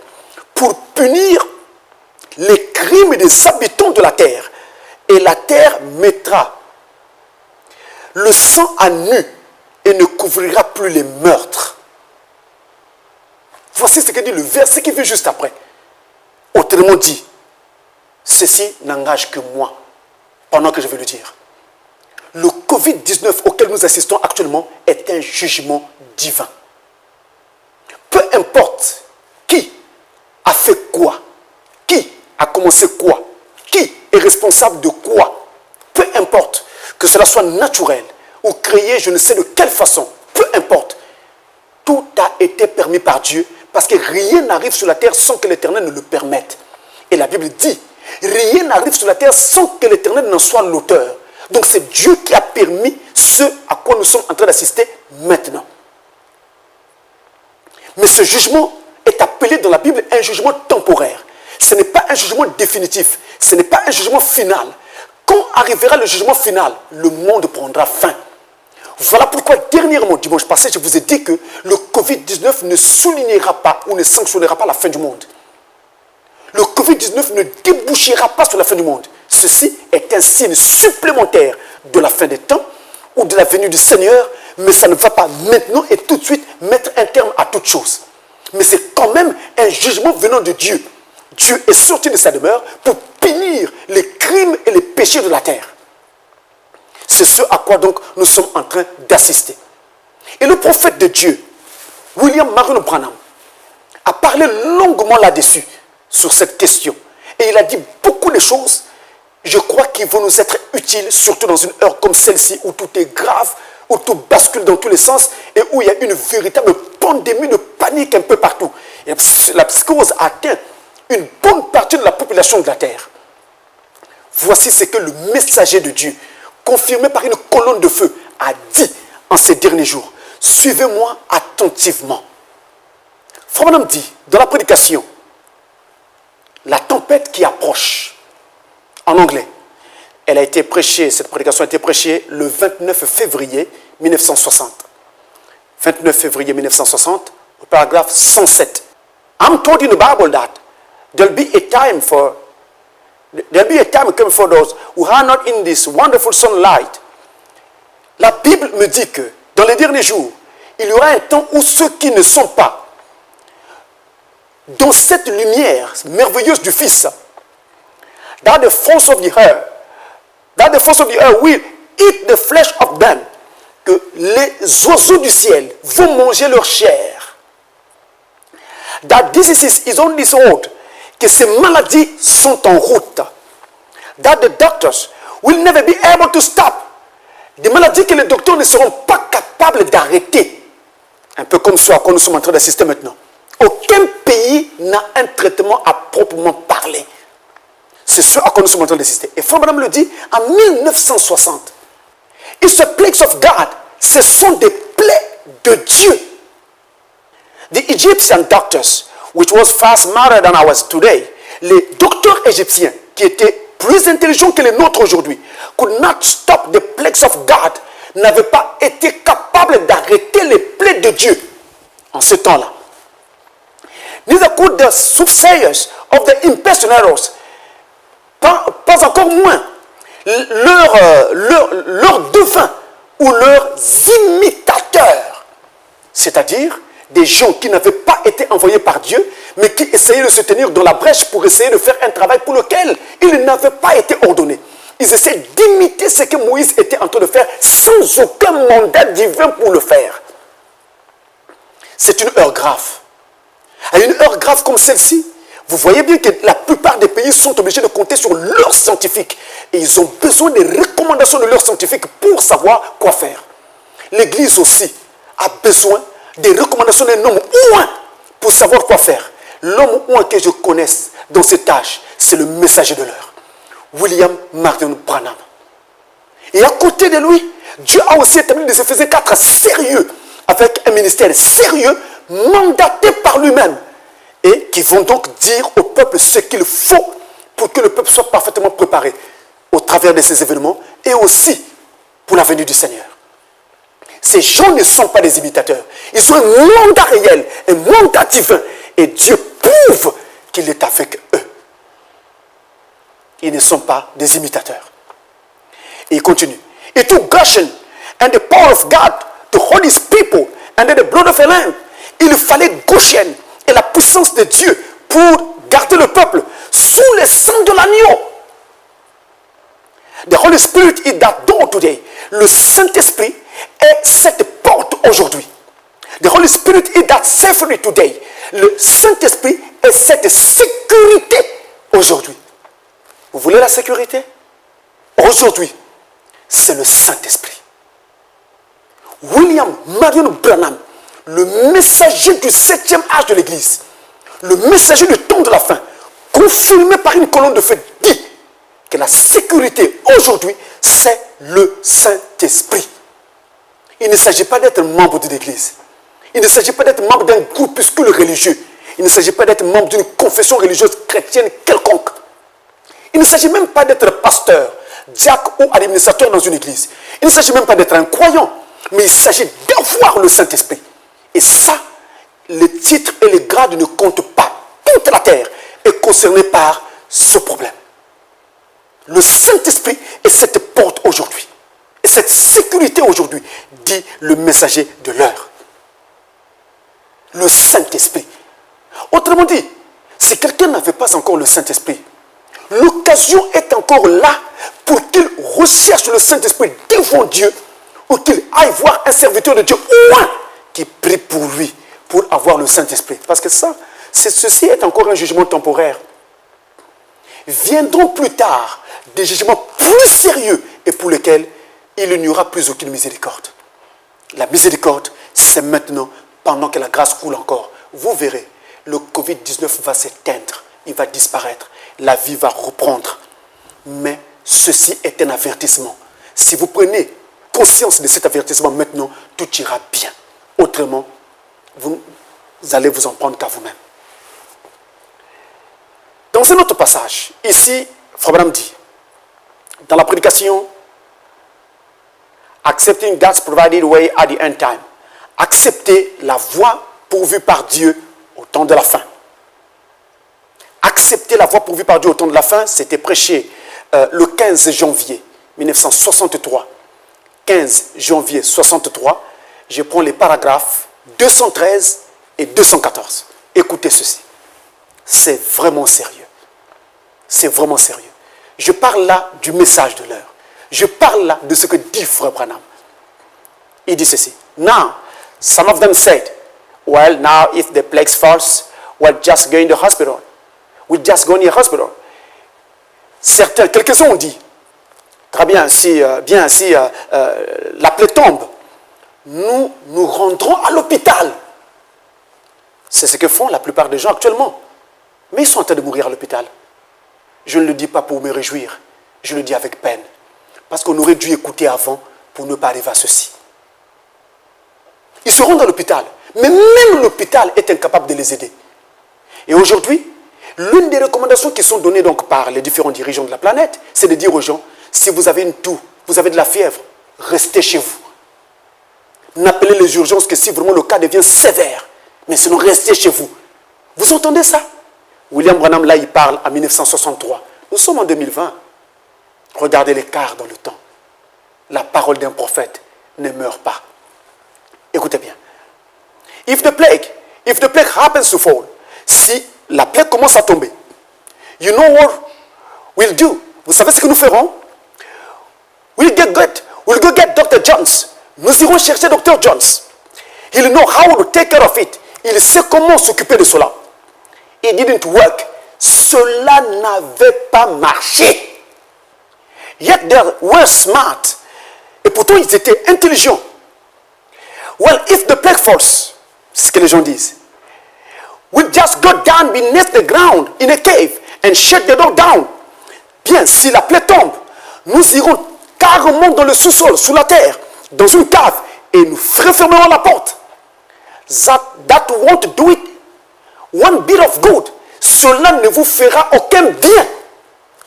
S1: pour punir les crimes des habitants de la terre. Et la terre mettra le sang à nu et ne couvrira plus les meurtres. Voici ce que dit le verset qui vient juste après. Autrement dit, ceci n'engage que moi, pendant que je vais le dire. Le Covid-19 auquel nous assistons actuellement est un jugement divin. Peu importe qui a fait quoi, qui a commencé quoi, qui est responsable de quoi, peu importe que cela soit naturel ou créé je ne sais de quelle façon, peu importe, tout a été permis par Dieu parce que rien n'arrive sur la terre sans que l'Éternel ne le permette. Et la Bible dit, rien n'arrive sur la terre sans que l'Éternel n'en soit l'auteur. Donc c'est Dieu qui a permis ce à quoi nous sommes en train d'assister maintenant. Mais ce jugement est appelé dans la Bible un jugement temporaire. Ce n'est pas un jugement définitif. Ce n'est pas un jugement final. Quand arrivera le jugement final, le monde prendra fin. Voilà pourquoi dernièrement, dimanche passé, je vous ai dit que le Covid-19 ne soulignera pas ou ne sanctionnera pas la fin du monde. Le Covid-19 ne débouchera pas sur la fin du monde. Ceci est un signe supplémentaire de la fin des temps ou de la venue du Seigneur, mais ça ne va pas maintenant et tout de suite mettre un terme à toute chose. Mais c'est quand même un jugement venant de Dieu. Dieu est sorti de sa demeure pour punir les crimes et les péchés de la terre. C'est ce à quoi donc nous sommes en train d'assister. Et le prophète de Dieu, William Marion Branham, a parlé longuement là-dessus, sur cette question. Et il a dit beaucoup de choses, je crois, qui vont nous être utiles, surtout dans une heure comme celle-ci, où tout est grave, où tout bascule dans tous les sens, et où il y a une véritable pandémie de panique un peu partout. Et la psychose atteint une bonne partie de la population de la terre. Voici ce que le messager de Dieu, confirmé par une colonne de feu, a dit en ces derniers jours. Suivez-moi attentivement. Frère Branham dit, dans la prédication, la tempête qui approche, en anglais, elle a été prêchée, cette prédication a été prêchée le 29 février 1960. 29 février 1960, au paragraphe 107. I'm told in the Bible that there'll be a time coming for those who are not in this wonderful sunlight. La Bible me dit que dans les derniers jours, il y aura un temps où ceux qui ne sont pas dans cette lumière merveilleuse du Fils, that the force of the earth will eat the flesh of them, que les oiseaux du ciel vont manger leur chair. That diseases is on this road, que ces maladies sont en route. That the doctors will never be able to stop. Des maladies que les docteurs ne seront pas capables d'arrêter. Un peu comme ce à quoi nous sommes en train d'assister maintenant. Aucun pays n'a un traitement à proprement parler. C'est ce à quoi nous sommes en train d'assister. Et Frère Branham le dit en 1960. It's the plagues of God. Ce sont des plaies de Dieu. The Egyptian doctors, which was far smarter than ours today, les docteurs égyptiens qui étaient plus intelligents que les nôtres aujourd'hui, could not stop the plagues of God, n'avaient pas été capables d'arrêter les plaies de Dieu en ce temps-là. Neither could the soothsayers of the impersonators, pas encore moins leurs devins ou leurs imitateurs, c'est-à-dire des gens qui n'avaient pas été envoyés par Dieu, mais qui essayaient de se tenir dans la brèche pour essayer de faire un travail pour lequel ils n'avaient pas été ordonnés. Ils essaient d'imiter ce que Moïse était en train de faire sans aucun mandat divin pour le faire. C'est une heure grave. À une heure grave comme celle-ci, vous voyez bien que la plupart des pays sont obligés de compter sur leurs scientifiques. Et ils ont besoin des recommandations de leurs scientifiques pour savoir quoi faire. L'Église aussi a besoin des recommandations d'un homme ou un pour savoir quoi faire. L'homme ou un que je connaisse dans cet âge, c'est le messager de l'heure, William Marion Branham. Et à côté de lui, Dieu a aussi établi des Éphésiens 4 sérieux, avec un ministère sérieux, mandaté par lui-même. et qui vont donc dire au peuple ce qu'il faut pour que le peuple soit parfaitement préparé au travers de ces événements et aussi pour la venue du Seigneur. Ces gens ne sont pas des imitateurs. Ils ont un mandat réel, un mandat divin. Et Dieu prouve qu'il est avec eux. Ils ne sont pas des imitateurs. Et il continue. It took Goshen and the power of God to hold his people under the blood of a lamb. Il fallait Goshen et la puissance de Dieu pour garder le peuple sous le sang de l'agneau. The Holy Spirit is that door today. Le Saint-Esprit est cette porte aujourd'hui. The Holy Spirit is that safety today. Le Saint-Esprit est cette sécurité aujourd'hui. Vous voulez la sécurité? Aujourd'hui, c'est le Saint-Esprit. William Marion Branham, le messager du 7e âge de l'Église, le messager du temps de la fin, confirmé par une colonne de feu, dit que la sécurité aujourd'hui, c'est le Saint-Esprit. Il ne s'agit pas d'être membre de l'Église. Il ne s'agit pas d'être membre d'un groupuscule religieux. Il ne s'agit pas d'être membre d'une confession religieuse chrétienne quelconque. Il ne s'agit même pas d'être pasteur, diacre ou administrateur dans une église. Il ne s'agit même pas d'être un croyant. Mais il s'agit d'avoir le Saint-Esprit. Et ça, les titres et les grades ne comptent pas. Toute la terre est concernée par ce problème. Le Saint-Esprit est cette porte aujourd'hui. Et cette sécurité aujourd'hui, dit le messager de l'heure. Le Saint-Esprit. Autrement dit, si quelqu'un n'avait pas encore le Saint-Esprit, l'occasion est encore là pour qu'il recherche le Saint-Esprit devant Dieu ou qu'il aille voir un serviteur de Dieu au moins qui prie pour lui pour avoir le Saint-Esprit. Parce que ça, ceci est encore un jugement temporaire. Viendront plus tard des jugements plus sérieux et pour lesquels il n'y aura plus aucune miséricorde. La miséricorde, c'est maintenant, pendant que la grâce coule encore. Vous verrez, le Covid-19 va s'éteindre, il va disparaître, la vie va reprendre. Mais ceci est un avertissement. Si vous prenez conscience de cet avertissement maintenant, tout ira bien. Autrement, vous allez vous en prendre qu'à vous-même. Dans un autre passage, ici, Frère Branham dit, dans la prédication, accepting God's provided way at the end time. Accepter la voie pourvue par Dieu au temps de la fin. Accepter la voie pourvue par Dieu au temps de la fin, c'était prêché le 15 janvier 1963. 15 janvier 63, je prends les paragraphes 213 et 214. Écoutez ceci. C'est vraiment sérieux. C'est vraiment sérieux. Je parle là du message de l'heure. Je parle là de ce que dit Frère Branham. Il dit ceci. Now, some of them said, well, now if the plague falls, we'll just go in the hospital. We'll just go in the hospital. Certains, quelques-uns ont dit, très bien, si la plaie tombe, nous nous rendrons à l'hôpital. C'est ce que font la plupart des gens actuellement. Mais ils sont en train de mourir à l'hôpital. Je ne le dis pas pour me réjouir, je le dis avec peine. Parce qu'on aurait dû écouter avant pour ne pas arriver à ceci. Ils se rendent à l'hôpital, mais même l'hôpital est incapable de les aider. Et aujourd'hui, l'une des recommandations qui sont données donc par les différents dirigeants de la planète, c'est de dire aux gens, si vous avez une toux, vous avez de la fièvre, restez chez vous. N'appelez les urgences que si vraiment le cas devient sévère. Mais sinon, restez chez vous. Vous entendez ça? William Branham, là, il parle en 1963. Nous sommes en 2020. Regardez l'écart dans le temps. La parole d'un prophète ne meurt pas. Écoutez bien. If the plague happens to fall, si la plaie commence à tomber, you know what we'll do? Vous savez ce que nous ferons? We'll go get Dr. Jones. Nous irons chercher Dr. Jones. He'll know how to take care of it. Il sait comment s'occuper de cela. It didn't work. Cela n'avait pas marché. Yet they were smart. Et pourtant, ils étaient intelligents. Well, if the plague falls, c'est ce que les gens disent, we'll just go down beneath the ground in a cave and shut the door down. Bien, si la plaie tombe, nous irons carrément dans le sous-sol, sous la terre, dans une cave, et nous refermerons la porte. That won't do it. one bit of good, cela ne vous fera aucun bien.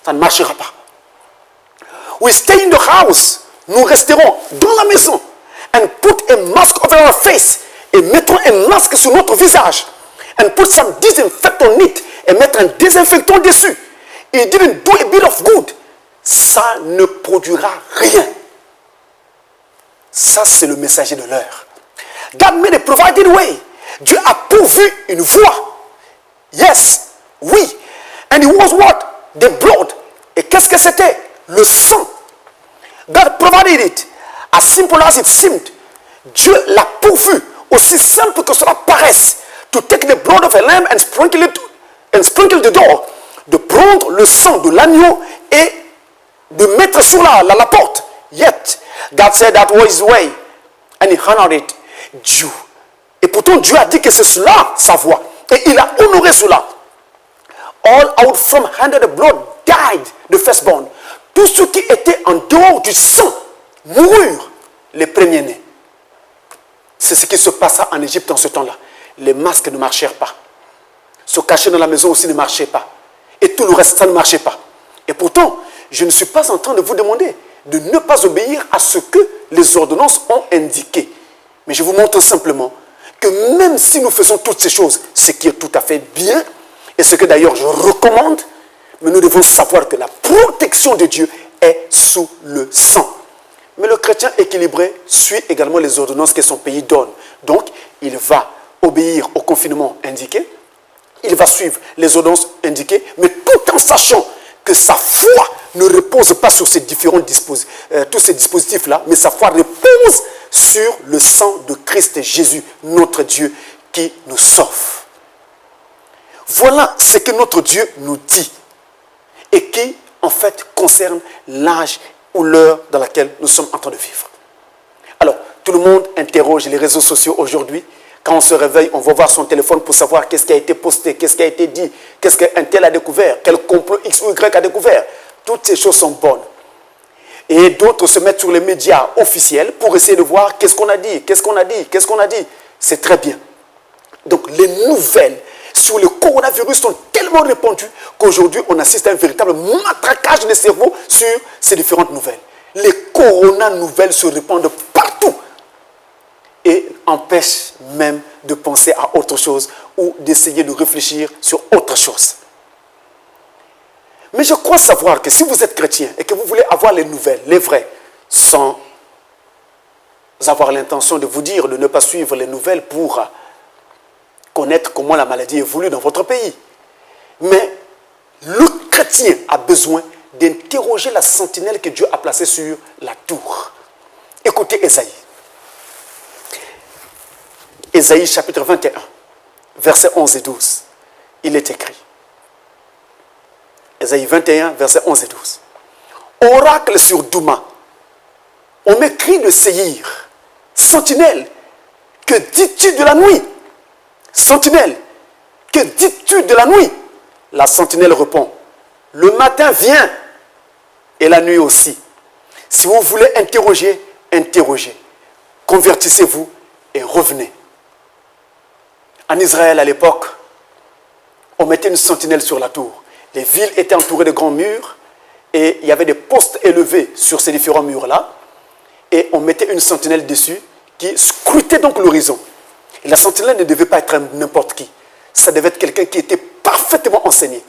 S1: Ça ne marchera pas. We stay in the house, nous resterons dans la maison, and put a mask over our face, et mettons un masque sur notre visage, and put some disinfectant on it, et mettre un désinfectant dessus. It didn't do a bit of good. Ça ne produira rien. Ça, c'est le messager de l'heure. God made a provided way. Dieu a pourvu une voie. Yes, oui. And it was what? The blood. Et qu'est-ce que c'était? Le sang. God provided it. As simple as it seemed. Dieu l'a pourvu. Aussi simple que cela paraisse. To take the blood of a lamb and sprinkle it, and sprinkle the door. De prendre le sang de l'agneau et de mettre sur la porte. Yet, God said that was his way. And he honored it. Dieu. Et pourtant, Dieu a dit que c'est cela, sa voix. Et il a honoré cela. All out from under the blood died the firstborn. Tous ceux qui étaient en dehors du sang moururent, les premiers-nés. C'est ce qui se passa en Égypte en ce temps-là. Les masques ne marchèrent pas. Se cacher dans la maison aussi ne marchait pas. Et tout le reste, ça ne marchait pas. Et pourtant, je ne suis pas en train de vous demander de ne pas obéir à ce que les ordonnances ont indiqué. Mais je vous montre simplement que même si nous faisons toutes ces choses, ce qui est tout à fait bien, et ce que d'ailleurs je recommande, mais nous devons savoir que la protection de Dieu est sous le sang. Mais le chrétien équilibré suit également les ordonnances que son pays donne. Donc, il va obéir au confinement indiqué, il va suivre les ordonnances indiquées, mais tout en sachant que sa foi ne repose pas sur ces différents tous ces dispositifs-là, mais sa foi repose sur le sang de Christ Jésus, notre Dieu, qui nous sauve. Voilà ce que notre Dieu nous dit et qui, en fait, concerne l'âge ou l'heure dans laquelle nous sommes en train de vivre. Alors, tout le monde interroge les réseaux sociaux aujourd'hui. Quand on se réveille, on va voir son téléphone pour savoir qu'est-ce qui a été posté, qu'est-ce qui a été dit, qu'est-ce qu'un tel a découvert, quel complot X ou Y a découvert. Toutes ces choses sont bonnes. Et d'autres se mettent sur les médias officiels pour essayer de voir qu'est-ce qu'on a dit, qu'est-ce qu'on a dit, qu'est-ce qu'on a dit. C'est très bien. Donc les nouvelles sur le coronavirus sont tellement répandues qu'aujourd'hui on assiste à un véritable matraquage des cerveaux sur ces différentes nouvelles. Les corona-nouvelles se répandent partout et empêchent même de penser à autre chose ou d'essayer de réfléchir sur autre chose. Mais je crois savoir que si vous êtes chrétien et que vous voulez avoir les nouvelles, les vraies, sans avoir l'intention de vous dire de ne pas suivre les nouvelles pour connaître comment la maladie évolue dans votre pays. Mais le chrétien a besoin d'interroger la sentinelle que Dieu a placée sur la tour. Écoutez Ésaïe. Ésaïe chapitre 21, versets 11 et 12. Il est écrit. Ésaïe 21, versets 11 et 12. Oracle sur Douma, on m'écrit de Séhir. Sentinelle, que dis-tu de la nuit? Sentinelle, que dis-tu de la nuit? La sentinelle répond, le matin vient et la nuit aussi. Si vous voulez interroger, interrogez. Convertissez-vous et revenez. En Israël, à l'époque, on mettait une sentinelle sur la tour. Les villes étaient entourées de grands murs et il y avait des postes élevés sur ces différents murs-là. Et on mettait une sentinelle dessus qui scrutait donc l'horizon. Et la sentinelle ne devait pas être n'importe qui. Ça devait être quelqu'un qui était parfaitement enseigné.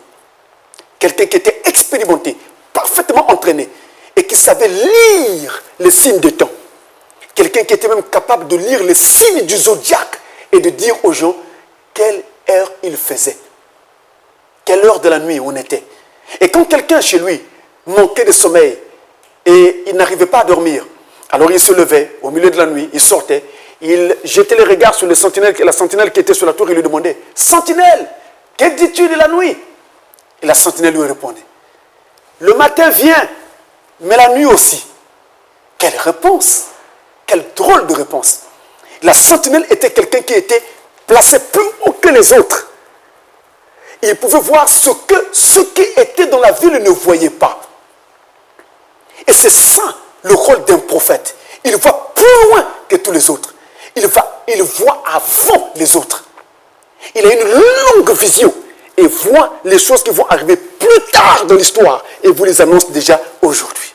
S1: Quelqu'un qui était expérimenté, parfaitement entraîné et qui savait lire les signes des temps. Quelqu'un qui était même capable de lire les signes du zodiaque et de dire aux gens quelle heure il faisait. Quelle heure de la nuit on était. Et quand quelqu'un chez lui manquait de sommeil et il n'arrivait pas à dormir, alors il se levait au milieu de la nuit, il sortait, il jetait les regards sur la sentinelle qui était sur la tour et lui demandait « Sentinelle, que dis-tu de la nuit ?» Et la sentinelle lui répondait « Le matin vient, mais la nuit aussi. » Quelle réponse! Quelle drôle de réponse! La sentinelle était quelqu'un qui était placé plus haut que les autres. Il pouvait voir ce que ceux qui étaient dans la ville ne voyaient pas. Et c'est ça le rôle d'un prophète. Il voit plus loin que tous les autres. Il voit avant les autres. Il a une longue vision et voit les choses qui vont arriver plus tard dans l'histoire et vous les annonce déjà aujourd'hui.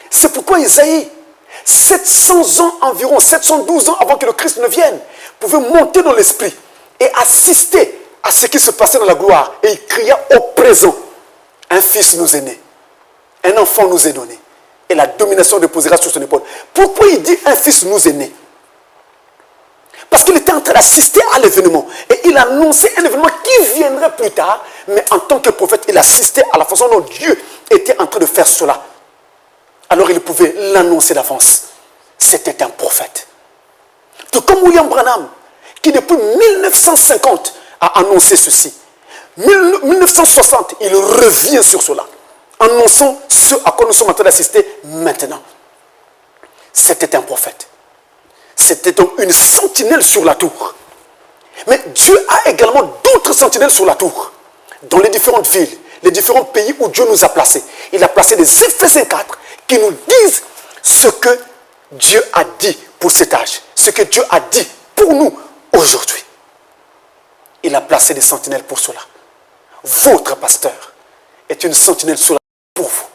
S1: C'est pourquoi Isaïe, 700 ans environ, 712 ans avant que le Christ ne vienne, pouvait monter dans l'esprit et assister à ce qui se passait dans la gloire. Et il cria au présent, un fils nous est né, un enfant nous est donné, et la domination reposera sur son épaule. Pourquoi il dit un fils nous est né? Parce qu'il était en train d'assister à l'événement. Et il annonçait un événement qui viendrait plus tard. Mais en tant que prophète, il assistait à la façon dont Dieu était en train de faire cela. Alors il pouvait l'annoncer d'avance. C'était un prophète. Tout comme William Branham, qui depuis 1950 a annoncé ceci. 1960, il revient sur cela. Annonçant ce à quoi nous sommes en train d'assister maintenant. C'était un prophète. C'était donc une sentinelle sur la tour. Mais Dieu a également d'autres sentinelles sur la tour. Dans les différentes villes, les différents pays où Dieu nous a placés. Il a placé des Éphésiens 4 qui nous disent ce que Dieu a dit pour cet âge. Ce que Dieu a dit pour nous aujourd'hui. Il a placé des sentinelles pour cela. Votre pasteur est une sentinelle sur la tour pour vous.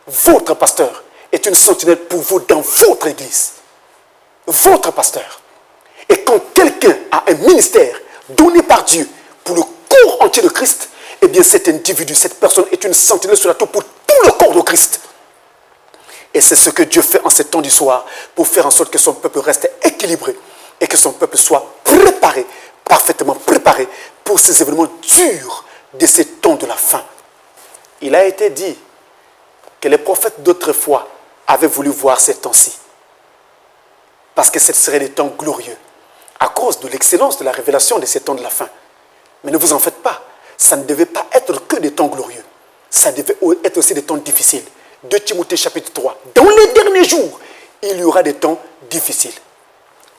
S1: Votre pasteur est une sentinelle pour vous dans votre église. Votre pasteur. Et quand quelqu'un a un ministère donné par Dieu pour le corps entier de Christ, eh bien cet individu, cette personne est une sentinelle sur la tour pour tout le corps de Christ. Et c'est ce que Dieu fait en ces temps du soir pour faire en sorte que son peuple reste équilibré et que son peuple soit préparé, parfaitement préparé pour ces événements durs de ces temps de la fin. Il a été dit que les prophètes d'autrefois avaient voulu voir ces temps-ci. Parce que ce seraient des temps glorieux, à cause de l'excellence de la révélation de ces temps de la fin. Mais ne vous en faites pas, ça ne devait pas être que des temps glorieux. Ça devait être aussi des temps difficiles. 2 Timothée chapitre 3. Dans les derniers jours, il y aura des temps difficiles.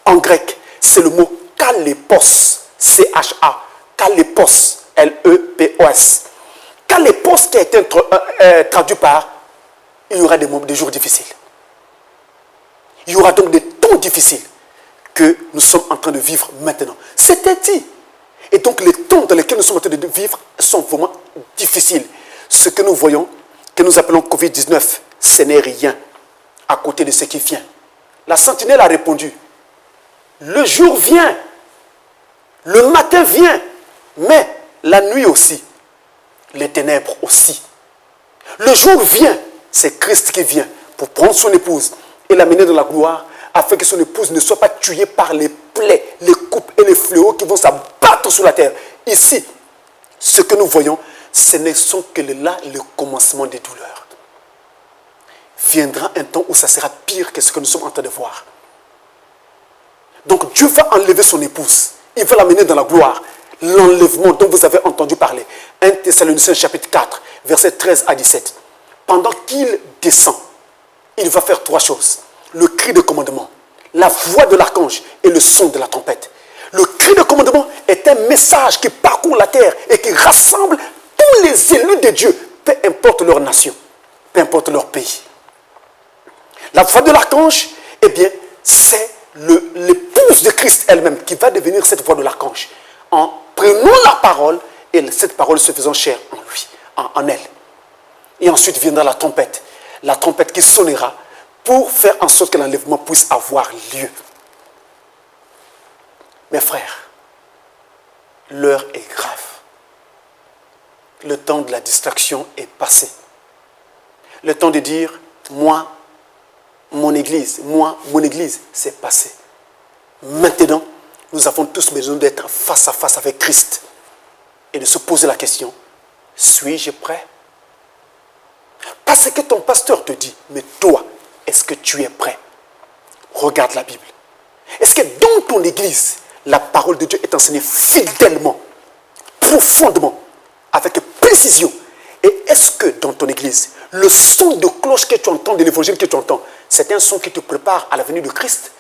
S1: En grec, c'est le mot kalépos, C-H-A, kalépos, L-E-P-O-S. Kalépos qui a été traduit par il y aura des jours difficiles. Il y aura donc des temps difficiles que nous sommes en train de vivre maintenant. C'était dit. Et donc les temps dans lesquels nous sommes en train de vivre sont vraiment difficiles. Ce que nous voyons, que nous appelons Covid-19, ce n'est rien à côté de ce qui vient. La sentinelle a répondu, le jour vient, le matin vient, mais la nuit aussi, les ténèbres aussi. Le jour vient, c'est Christ qui vient pour prendre son épouse et l'amener dans la gloire, afin que son épouse ne soit pas tuée par les plaies, les coupes et les fléaux qui vont s'abattre sur la terre. Ici, ce que nous voyons, ce ne sont que là le commencement des douleurs. Viendra un temps où ça sera pire que ce que nous sommes en train de voir. Donc Dieu va enlever son épouse. Il va l'amener dans la gloire. L'enlèvement dont vous avez entendu parler. 1 Thessaloniciens chapitre 4, versets 13 à 17. Pendant qu'il descend, il va faire 3 choses. Le cri de commandement, la voix de l'archange et le son de la trompette. Le cri de commandement est un message qui parcourt la terre et qui rassemble tous les élus de Dieu, peu importe leur nation, peu importe leur pays. La voix de l'archange, eh bien, c'est l'épouse de Christ elle-même qui va devenir cette voix de l'archange en prenant la parole et cette parole se faisant chair en lui, en elle. Et ensuite viendra la trompette qui sonnera pour faire en sorte que l'enlèvement puisse avoir lieu. Mes frères, l'heure est grave. Le temps de la distraction est passé. Le temps de dire, moi, mon église, c'est passé. Maintenant, nous avons tous besoin d'être face à face avec Christ et de se poser la question, suis-je prêt? Parce que ton pasteur te dit, mais toi, est-ce que tu es prêt? Regarde la Bible. Est-ce que dans ton église, la parole de Dieu est enseignée fidèlement, profondément, avec précision? Et est-ce que dans ton église, le son de cloche que tu entends, de l'évangile que tu entends, c'est un son qui te prépare à la venue de Christ?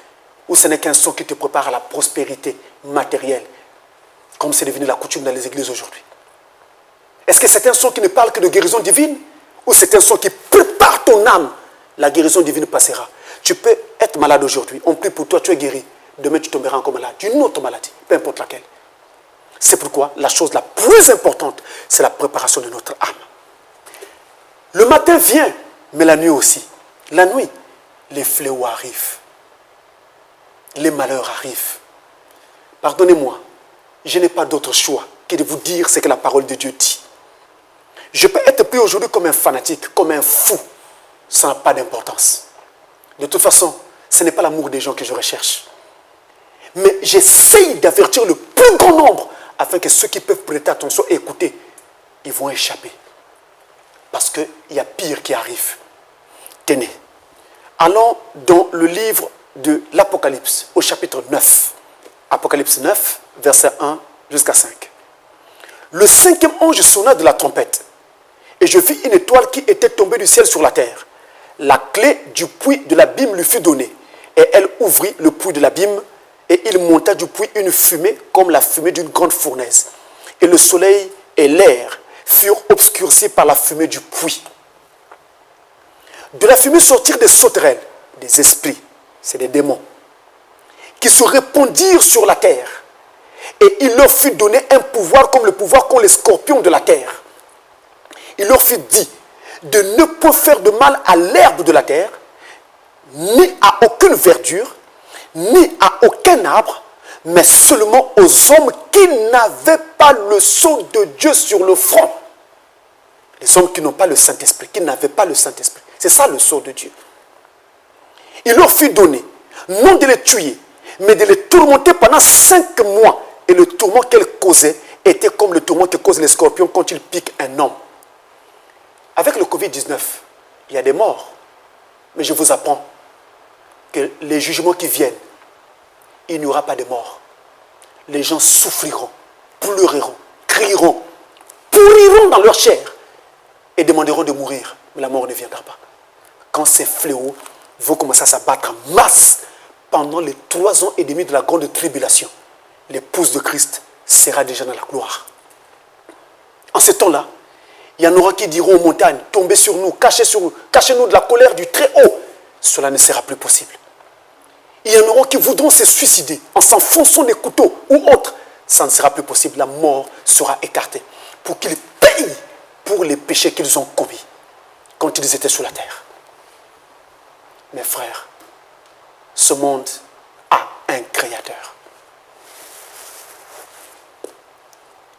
S1: Ou ce n'est qu'un son qui te prépare à la prospérité matérielle, comme c'est devenu la coutume dans les églises aujourd'hui? Est-ce que c'est un son qui ne parle que de guérison divine? Ou c'est un son qui prépare ton âme? La guérison divine passera. Tu peux être malade aujourd'hui. On prie pour toi, tu es guéri. Demain, tu tomberas encore malade. D'une autre maladie, peu importe laquelle. C'est pourquoi la chose la plus importante, c'est la préparation de notre âme. Le matin vient, mais la nuit aussi. La nuit, les fléaux arrivent. Les malheurs arrivent. Pardonnez-moi, je n'ai pas d'autre choix que de vous dire ce que la parole de Dieu dit. Je peux être pris aujourd'hui comme un fanatique, comme un fou. Ça n'a pas d'importance. De toute façon, ce n'est pas l'amour des gens que je recherche. Mais j'essaye d'avertir le plus grand nombre afin que ceux qui peuvent prêter attention et écouter, ils vont échapper. Parce qu'il y a pire qui arrive. Tenez, allons dans le livre de l'Apocalypse, au chapitre 9. Apocalypse 9, verset 1 jusqu'à 5. Le cinquième ange sonna de la trompette, et je vis une étoile qui était tombée du ciel sur la terre. La clé du puits de l'abîme lui fut donnée, et elle ouvrit le puits de l'abîme, et il monta du puits une fumée comme la fumée d'une grande fournaise. Et le soleil et l'air furent obscurcis par la fumée du puits. De la fumée sortirent des sauterelles, des esprits, c'est des démons, qui se répandirent sur la terre. Et il leur fut donné un pouvoir comme le pouvoir qu'ont les scorpions de la terre. Il leur fut dit de ne pas faire de mal à l'herbe de la terre, ni à aucune verdure, ni à aucun arbre, mais seulement aux hommes qui n'avaient pas le sceau de Dieu sur le front. Les hommes qui n'ont pas le Saint-Esprit, qui n'avaient pas le Saint-Esprit. C'est ça le sceau de Dieu. Il leur fut donné, non de les tuer, mais de les tourmenter pendant 5 mois. Et le tourment qu'elles causaient était comme le tourment que causent les scorpions quand ils piquent un homme. Avec le Covid-19, il y a des morts. Mais je vous apprends que les jugements qui viennent, il n'y aura pas de mort. Les gens souffriront, pleureront, crieront, pourriront dans leur chair et demanderont de mourir. Mais la mort ne viendra pas. Quand ces fléaux vont commencer à s'abattre en masse pendant les 3 ans et demi de la grande tribulation, l'épouse de Christ sera déjà dans la gloire. En ce temps-là, il y en aura qui diront aux montagnes, tombez sur nous, cachez-nous de la colère du très haut. Cela ne sera plus possible. Il y en aura qui voudront se suicider en s'enfonçant des couteaux ou autres. Ça ne sera plus possible. La mort sera écartée pour qu'ils payent pour les péchés qu'ils ont commis quand ils étaient sur la terre. Mes frères, ce monde a un créateur.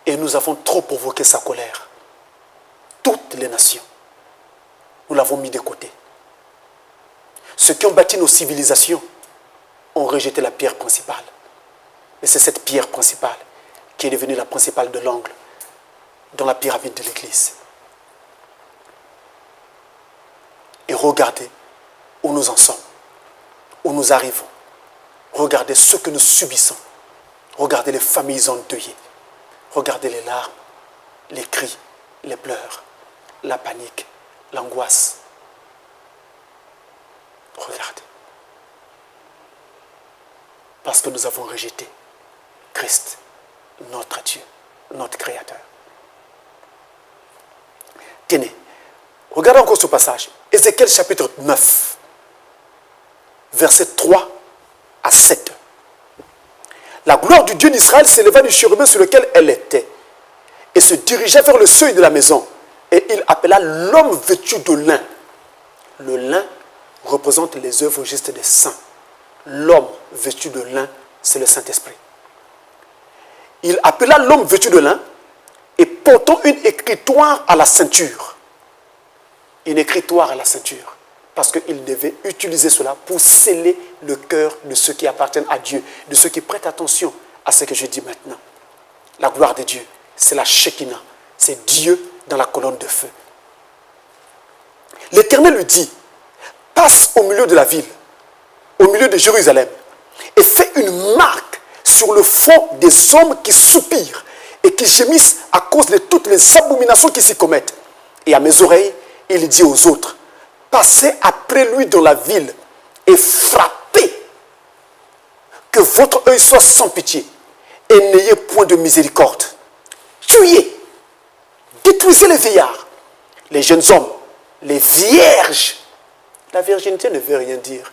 S1: Et nous avons trop provoqué sa colère. Toutes les nations, nous l'avons mis de côté. Ceux qui ont bâti nos civilisations ont rejeté la pierre principale. Et c'est cette pierre principale qui est devenue la principale de l'angle dans la pyramide de l'Église. Et regardez où nous en sommes, où nous arrivons. Regardez ce que nous subissons. Regardez les familles endeuillées. Regardez les larmes, les cris, les pleurs, la panique, l'angoisse. Regardez. Parce que nous avons rejeté Christ, notre Dieu, notre Créateur. Tenez, regardez encore ce passage. Ézéchiel chapitre 9, versets 3 à 7. La gloire du Dieu d'Israël s'éleva du chérubin sur lequel elle était et se dirigea vers le seuil de la maison. Et il appela l'homme vêtu de lin. Le lin représente les œuvres justes des saints. L'homme vêtu de lin, c'est le Saint-Esprit. Il appela l'homme vêtu de lin et portant une écritoire à la ceinture. Une écritoire à la ceinture. Parce qu'il devait utiliser cela pour sceller le cœur de ceux qui appartiennent à Dieu, de ceux qui prêtent attention à ce que je dis maintenant. La gloire de Dieu, c'est la Shekinah, c'est Dieu dans la colonne de feu. L'Éternel lui dit, passe au milieu de la ville, au milieu de Jérusalem, et fais une marque sur le front des hommes qui soupirent et qui gémissent à cause de toutes les abominations qui s'y commettent. Et à mes oreilles, il dit aux autres, passez après lui dans la ville et frappez, que votre œil soit sans pitié et n'ayez point de miséricorde. Tuez, détruisez les vieillards, les jeunes hommes, les vierges. La virginité ne veut rien dire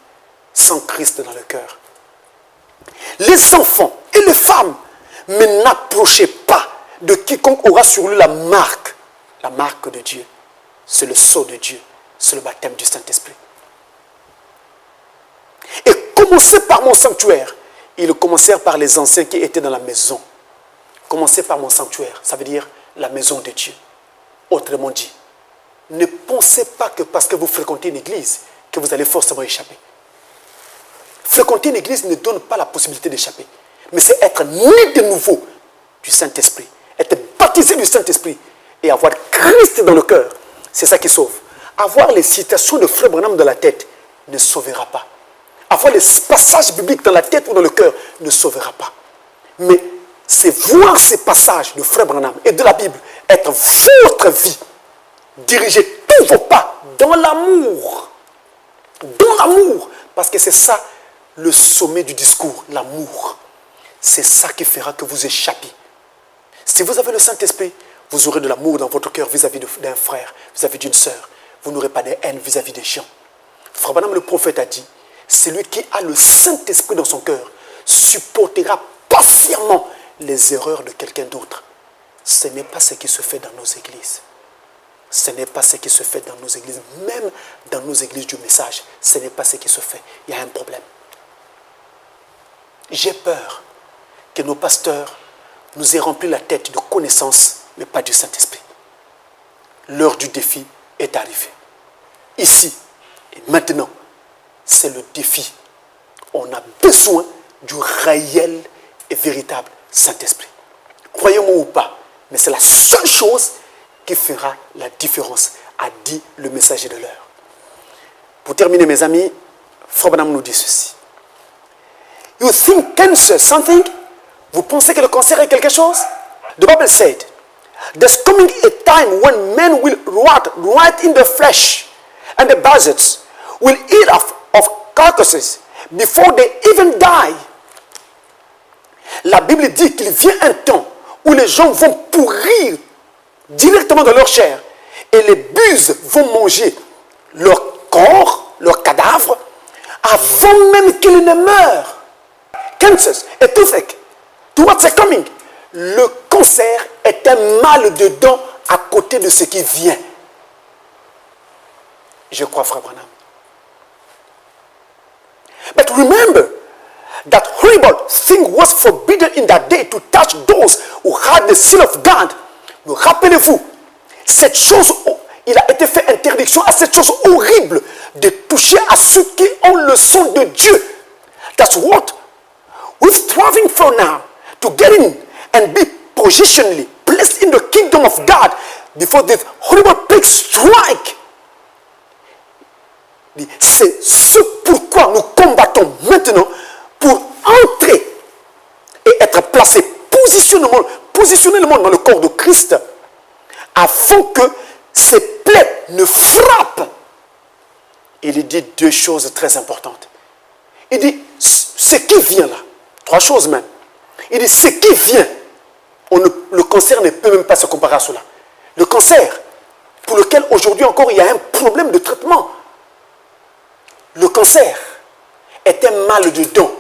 S1: sans Christ dans le cœur. Les enfants et les femmes, Mais n'approchez pas de quiconque aura sur lui la marque de Dieu. C'est le sceau de Dieu, c'est le baptême du Saint-Esprit. Et commencez par mon sanctuaire. Ils commencèrent par les anciens qui étaient dans la maison. Commencez par mon sanctuaire, ça veut dire la maison de Dieu. Autrement dit, ne pensez pas que parce que vous fréquentez une église, que vous allez forcément échapper. Fréquenter une église ne donne pas la possibilité d'échapper. Mais c'est être né de nouveau du Saint-Esprit. Être baptisé du Saint-Esprit et avoir Christ dans le cœur. C'est ça qui sauve. Avoir les citations de Frère Branham dans la tête ne sauvera pas. Avoir les passages bibliques dans la tête ou dans le cœur ne sauvera pas. Mais c'est voir ces passages de Frère Branham et de la Bible être votre vie. Diriger tous vos pas dans l'amour. Dans l'amour. Parce que c'est ça le sommet du discours, l'amour. C'est ça qui fera que vous échappez. Si vous avez le Saint-Esprit, vous aurez de l'amour dans votre cœur vis-à-vis d'un frère, vis-à-vis d'une sœur. Vous n'aurez pas de haine vis-à-vis des gens. Frère Branham le prophète a dit, celui qui a le Saint-Esprit dans son cœur supportera patiemment les erreurs de quelqu'un d'autre. Ce n'est pas ce qui se fait dans nos églises. Ce n'est pas ce qui se fait dans nos églises. Même dans nos églises du message, ce n'est pas ce qui se fait. Il y a un problème. J'ai peur que nos pasteurs nous aient rempli la tête de connaissances, mais pas du Saint-Esprit. L'heure du défi est arrivée. Ici et maintenant, c'est le défi. On a besoin du réel et véritable Saint-Esprit. Croyez-moi ou pas, mais c'est la seule chose qui fera la différence, a dit le messager de l'heure. Pour terminer, mes amis, Frère Branham nous dit ceci. You think cancer something? Vous pensez que le cancer est quelque chose? The Bible said, there's coming a time when men will rot right in the flesh, and the buzzards will eat of carcasses before they even die. La Bible dit qu'il vient un temps où les gens vont pourrir directement dans leur chair et les buses vont manger leur corps, leur cadavre, avant même qu'ils ne meurent. Cancer et toothache, what's coming? Le cancer est un mal de dents à côté de ce qui vient. Je crois, Frère Branham. But remember that horrible thing was forbidden in that day to touch those who had the seal of God. Mais rappelez-vous, cette chose, il a été fait interdiction à cette chose horrible de toucher à ceux qui ont le sang de Dieu. That's what we're striving for now, to get in and be positionally placed in the kingdom of God before this horrible plague strike. C'est ce pourquoi nous combattons maintenant pour entrer et être placés positionnellement dans le corps de Christ afin que ces plaies ne frappent. Il dit deux choses très importantes. Il dit ce qui vient là, trois choses même. Il dit ce qui vient, le cancer ne peut même pas se comparer à cela. Le cancer, pour lequel aujourd'hui encore il y a un problème de traitement. Le cancer est un mal de dents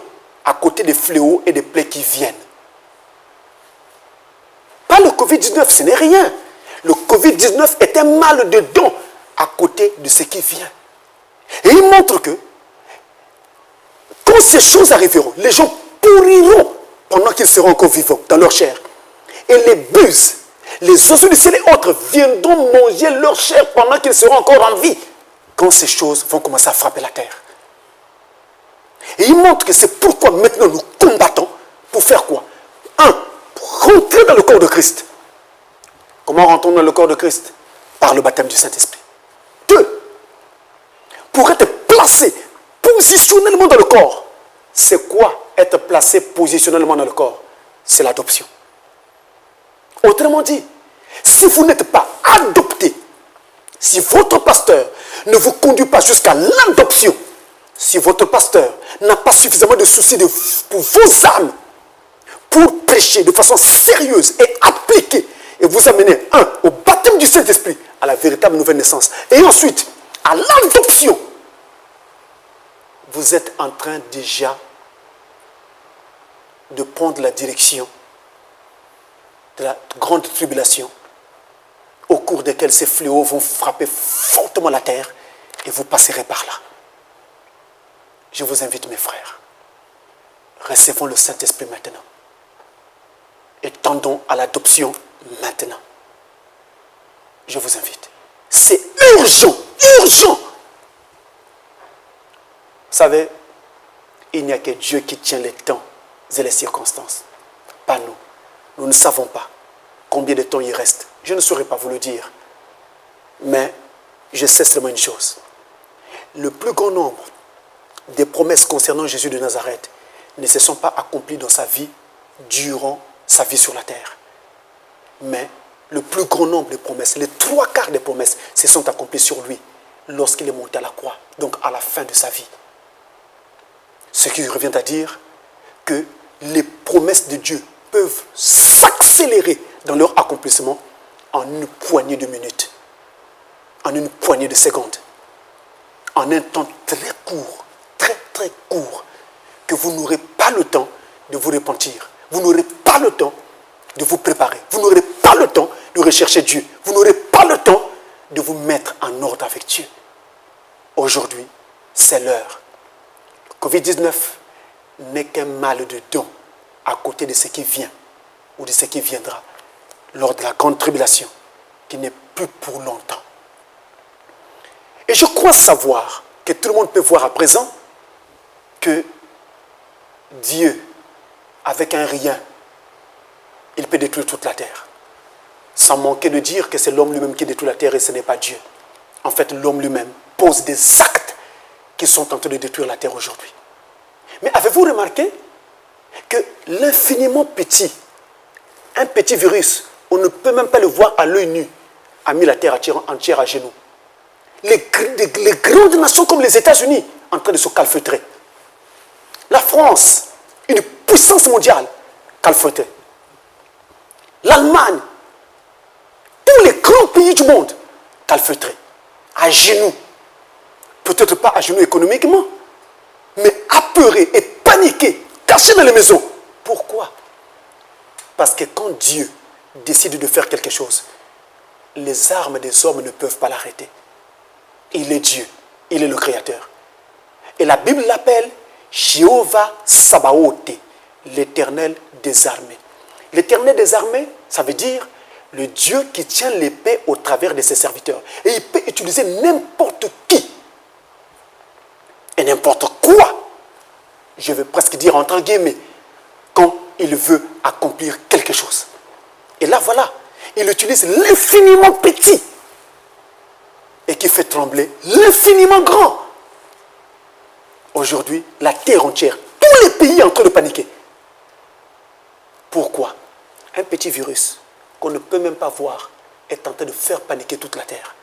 S1: à côté des fléaux et des plaies qui viennent. Pas le Covid-19, ce n'est rien. Le Covid-19 est un mal de dents à côté de ce qui vient. Et il montre que quand ces choses arriveront, les gens pourriront pendant qu'ils seront encore vivants dans leur chair. Et les buses, les oiseaux du ciel et autres viendront manger leur chair pendant qu'ils seront encore en vie. Quand ces choses vont commencer à frapper la terre. Et il montre que c'est pourquoi maintenant nous combattons pour faire quoi? Un, pour rentrer dans le corps de Christ. Comment rentrons dans le corps de Christ? Par le baptême du Saint-Esprit. Deux, pour être placé positionnellement dans le corps. C'est quoi être placé positionnellement dans le corps? C'est l'adoption. Autrement dit, si vous n'êtes pas adopté, si votre pasteur ne vous conduit pas jusqu'à l'adoption, si votre pasteur n'a pas suffisamment de soucis pour vos âmes, pour prêcher de façon sérieuse et appliquée, et vous amener, un, au baptême du Saint-Esprit, à la véritable nouvelle naissance, et ensuite, à l'adoption, vous êtes en train déjà de prendre la direction de la grande tribulation, au cours desquels ces fléaux vont frapper fortement la terre et vous passerez par là. Je vous invite, mes frères, recevons le Saint-Esprit maintenant et tendons à l'adoption maintenant. Je vous invite. C'est urgent, urgent. Vous savez, il n'y a que Dieu qui tient les temps et les circonstances, pas nous. Nous ne savons pas combien de temps il reste. Je ne saurais pas vous le dire. Mais je sais seulement une chose. Le plus grand nombre des promesses concernant Jésus de Nazareth ne se sont pas accomplies dans sa vie durant sa vie sur la terre. Mais le plus grand nombre de promesses, les 3/4 des promesses, se sont accomplies sur lui lorsqu'il est monté à la croix, donc à la fin de sa vie. Ce qui revient à dire que les promesses de Dieu peuvent s'accélérer dans leur accomplissement en une poignée de minutes, en une poignée de secondes, en un temps très court, très très court, que vous n'aurez pas le temps de vous repentir, vous n'aurez pas le temps de vous préparer, vous n'aurez pas le temps de rechercher Dieu, vous n'aurez pas le temps de vous mettre en ordre avec Dieu. Aujourd'hui, c'est l'heure. Le Covid-19 n'est qu'un mal de don à côté de ce qui vient ou de ce qui viendra lors de la grande tribulation qui n'est plus pour longtemps. Et je crois savoir que tout le monde peut voir à présent que Dieu, avec un rien, il peut détruire toute la terre. Sans manquer de dire que c'est l'homme lui-même qui détruit la terre et ce n'est pas Dieu. En fait, l'homme lui-même pose des actes qui sont en train de détruire la terre aujourd'hui. Mais avez-vous remarqué que l'infiniment petit, un petit virus, on ne peut même pas le voir à l'œil nu, a mis la terre entière à genoux. Les grandes nations comme les États-Unis en train de se calfeutrer. La France, une puissance mondiale, calfeutée. L'Allemagne, tous les grands pays du monde, calfeutrés, à genoux. Peut-être pas à genoux économiquement, mais apeurés et paniqués, cachés dans les maisons. Pourquoi? Parce que quand Dieu décide de faire quelque chose, les armes des hommes ne peuvent pas l'arrêter. Il est Dieu, il est le Créateur. Et la Bible l'appelle Jéhovah Sabaoth, l'Éternel des armées. L'Éternel des armées, ça veut dire le Dieu qui tient l'épée au travers de ses serviteurs. Et il peut utiliser n'importe qui et n'importe quoi, je vais presque dire entre guillemets, quand il veut accomplir quelque chose. Et là, voilà, il utilise l'infiniment petit et qui fait trembler l'infiniment grand. Aujourd'hui, la terre entière, tous les pays sont en train de paniquer. Pourquoi? Un petit virus qu'on ne peut même pas voir est en train de faire paniquer toute la terre.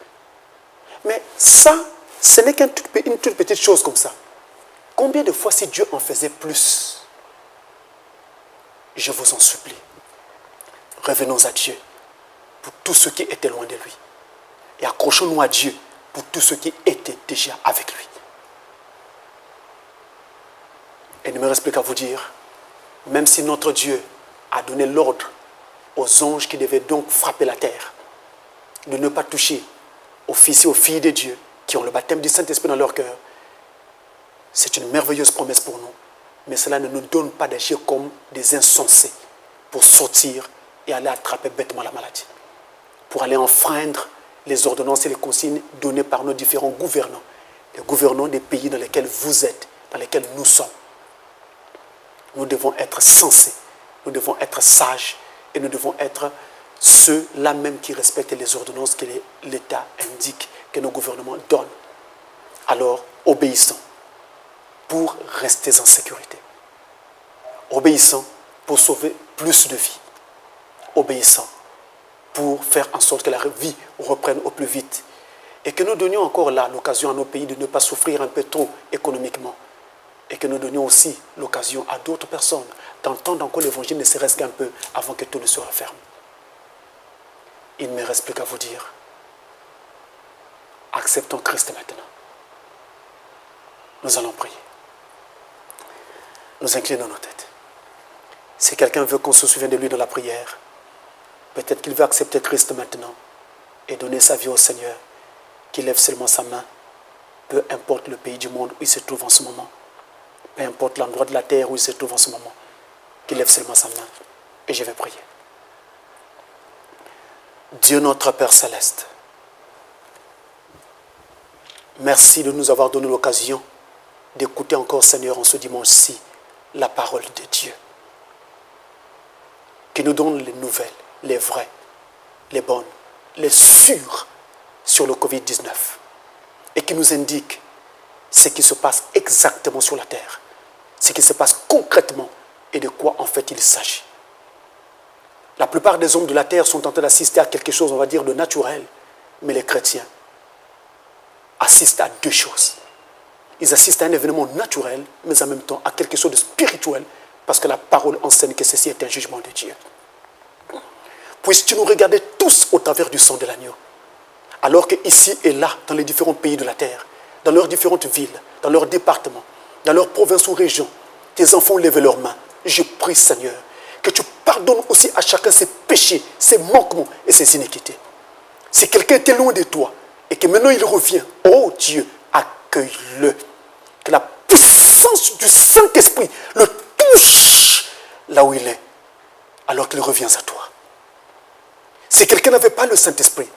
S1: Mais ça, ce n'est qu'une toute petite chose comme ça. Combien de fois si Dieu en faisait plus? Je vous en supplie. Revenons à Dieu pour tous ceux qui étaient loin de lui. Et accrochons-nous à Dieu pour tous ceux qui étaient déjà avec lui. Et il ne me reste plus qu'à vous dire, même si notre Dieu a donné l'ordre aux anges qui devaient donc frapper la terre, de ne pas toucher aux fils et aux filles de Dieu qui ont le baptême du Saint-Esprit dans leur cœur, c'est une merveilleuse promesse pour nous. Mais cela ne nous donne pas d'agir comme des insensés pour sortir et aller attraper bêtement la maladie, pour aller enfreindre les ordonnances et les consignes données par nos différents gouvernants, les gouvernants des pays dans lesquels vous êtes, dans lesquels nous sommes. Nous devons être sensés, nous devons être sages et nous devons être ceux-là même qui respectent les ordonnances que l'État indique, que nos gouvernements donnent. Alors, obéissons pour rester en sécurité. Obéissons pour sauver plus de vies. Obéissons pour faire en sorte que la vie reprenne au plus vite. Et que nous donnions encore là l'occasion à nos pays de ne pas souffrir un peu trop économiquement. Et que nous donnions aussi l'occasion à d'autres personnes d'entendre encore l'évangile ne serait-ce qu'un peu avant que tout ne se referme. Il ne me reste plus qu'à vous dire, acceptons Christ maintenant. Nous allons prier. Nous inclinons nos têtes. Si quelqu'un veut qu'on se souvienne de lui dans la prière, Peut-être qu'il veut accepter Christ maintenant et donner sa vie au Seigneur, qu'il lève seulement sa main, peu importe le pays du monde où il se trouve en ce moment, peu importe l'endroit de la terre où il se trouve en ce moment, qu'il lève seulement sa main et je vais prier. Dieu notre Père Céleste, merci de nous avoir donné l'occasion d'écouter encore, Seigneur, en ce dimanche-ci, la parole de Dieu, qui nous donne les nouvelles, les vraies, les bonnes, les sûres sur le Covid-19 et qui nous indique ce qui se passe exactement sur la terre, ce qui se passe concrètement et de quoi en fait il s'agit. La plupart des hommes de la terre sont en train d'assister à quelque chose, on va dire, de naturel, mais les chrétiens assistent à deux choses. Ils assistent à un événement naturel, mais en même temps à quelque chose de spirituel, parce que la parole enseigne que ceci est un jugement de Dieu. Puisses-tu nous regarder tous au travers du sang de l'agneau, alors qu'ici et là, dans les différents pays de la terre, dans leurs différentes villes, dans leurs départements, dans leurs provinces ou régions, tes enfants lèvent leurs mains. Je prie, Seigneur, que tu pardonnes aussi à chacun ses péchés, ses manquements et ses iniquités. Si quelqu'un était loin de toi et que maintenant il revient, oh Dieu, accueille-le. Que la puissance du Saint-Esprit le touche là où il est, alors qu'il revient à toi. Si quelqu'un n'avait pas le Saint-Esprit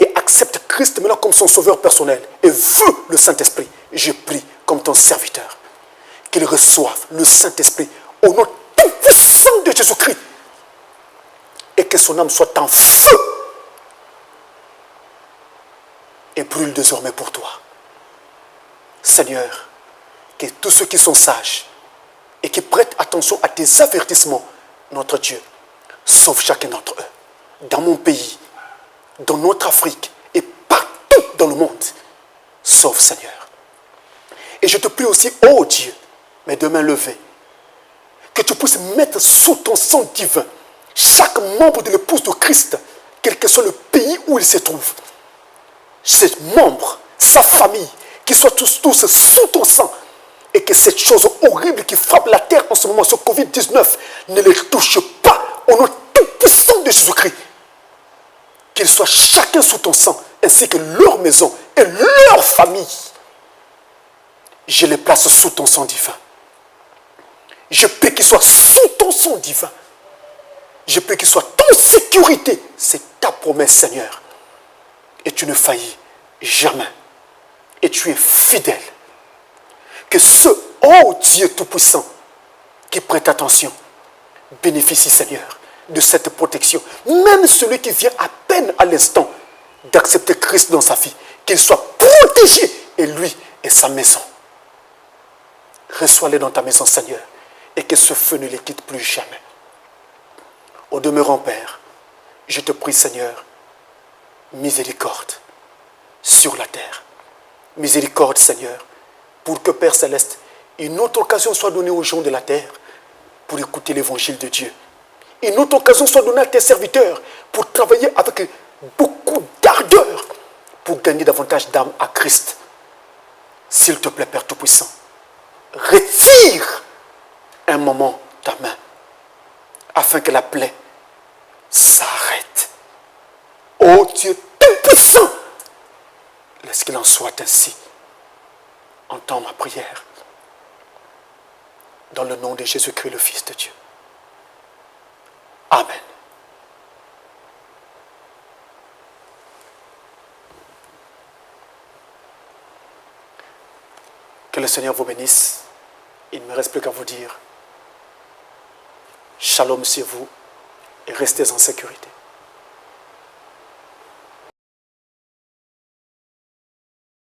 S1: et accepte Christ maintenant comme son sauveur personnel et veut le Saint-Esprit, je prie comme ton serviteur qu'il reçoive le Saint-Esprit au nom tout puissant de Jésus-Christ et que son âme soit en feu et brûle désormais pour toi. Seigneur, que tous ceux qui sont sages et qui prêtent attention à tes avertissements, notre Dieu, sauve chacun d'entre eux, dans mon pays, dans notre Afrique et partout dans le monde. Sauve, Seigneur. Et je te prie aussi, oh Dieu, mes deux mains levées, que tu puisses mettre sous ton sang divin chaque membre de l'épouse de Christ, quel que soit le pays où il se trouve. Ses membres, sa famille, qu'ils soient tous sous ton sang, et que cette chose horrible qui frappe la terre en ce moment, ce Covid-19, ne les touche pas au nom tout puissant de Jésus-Christ. Qu'ils soient chacun sous ton sang, ainsi que leur maison et leur famille. Je les place sous ton sang divin. Je prie qu'ils soient sous ton sang divin. Je prie qu'ils soient en sécurité. C'est ta promesse, Seigneur. Et tu ne faillis jamais. Et tu es fidèle. Que ceux, oh Dieu Tout-Puissant, qui prêtent attention, bénéficient, Seigneur, de cette protection. Même celui qui vient à peine à l'instant d'accepter Christ dans sa vie, qu'il soit protégé, et lui et sa maison. Reçois-les dans ta maison, Seigneur, et que ce feu ne les quitte plus jamais. Au demeurant, Père, je te prie, Seigneur, miséricorde sur la terre. Miséricorde, Seigneur, pour que, Père Céleste, une autre occasion soit donnée aux gens de la terre pour écouter l'évangile de Dieu. Une autre occasion soit donnée à tes serviteurs pour travailler avec beaucoup d'ardeur pour gagner davantage d'âmes à Christ. S'il te plaît, Père Tout-Puissant, retire un moment ta main afin que la plaie s'arrête. Ô Dieu Tout-Puissant, laisse qu'il en soit ainsi. Entends ma prière. Dans le nom de Jésus-Christ, le Fils de Dieu. Amen. Que le Seigneur vous bénisse. Il ne me reste plus qu'à vous dire shalom sur vous et restez en sécurité.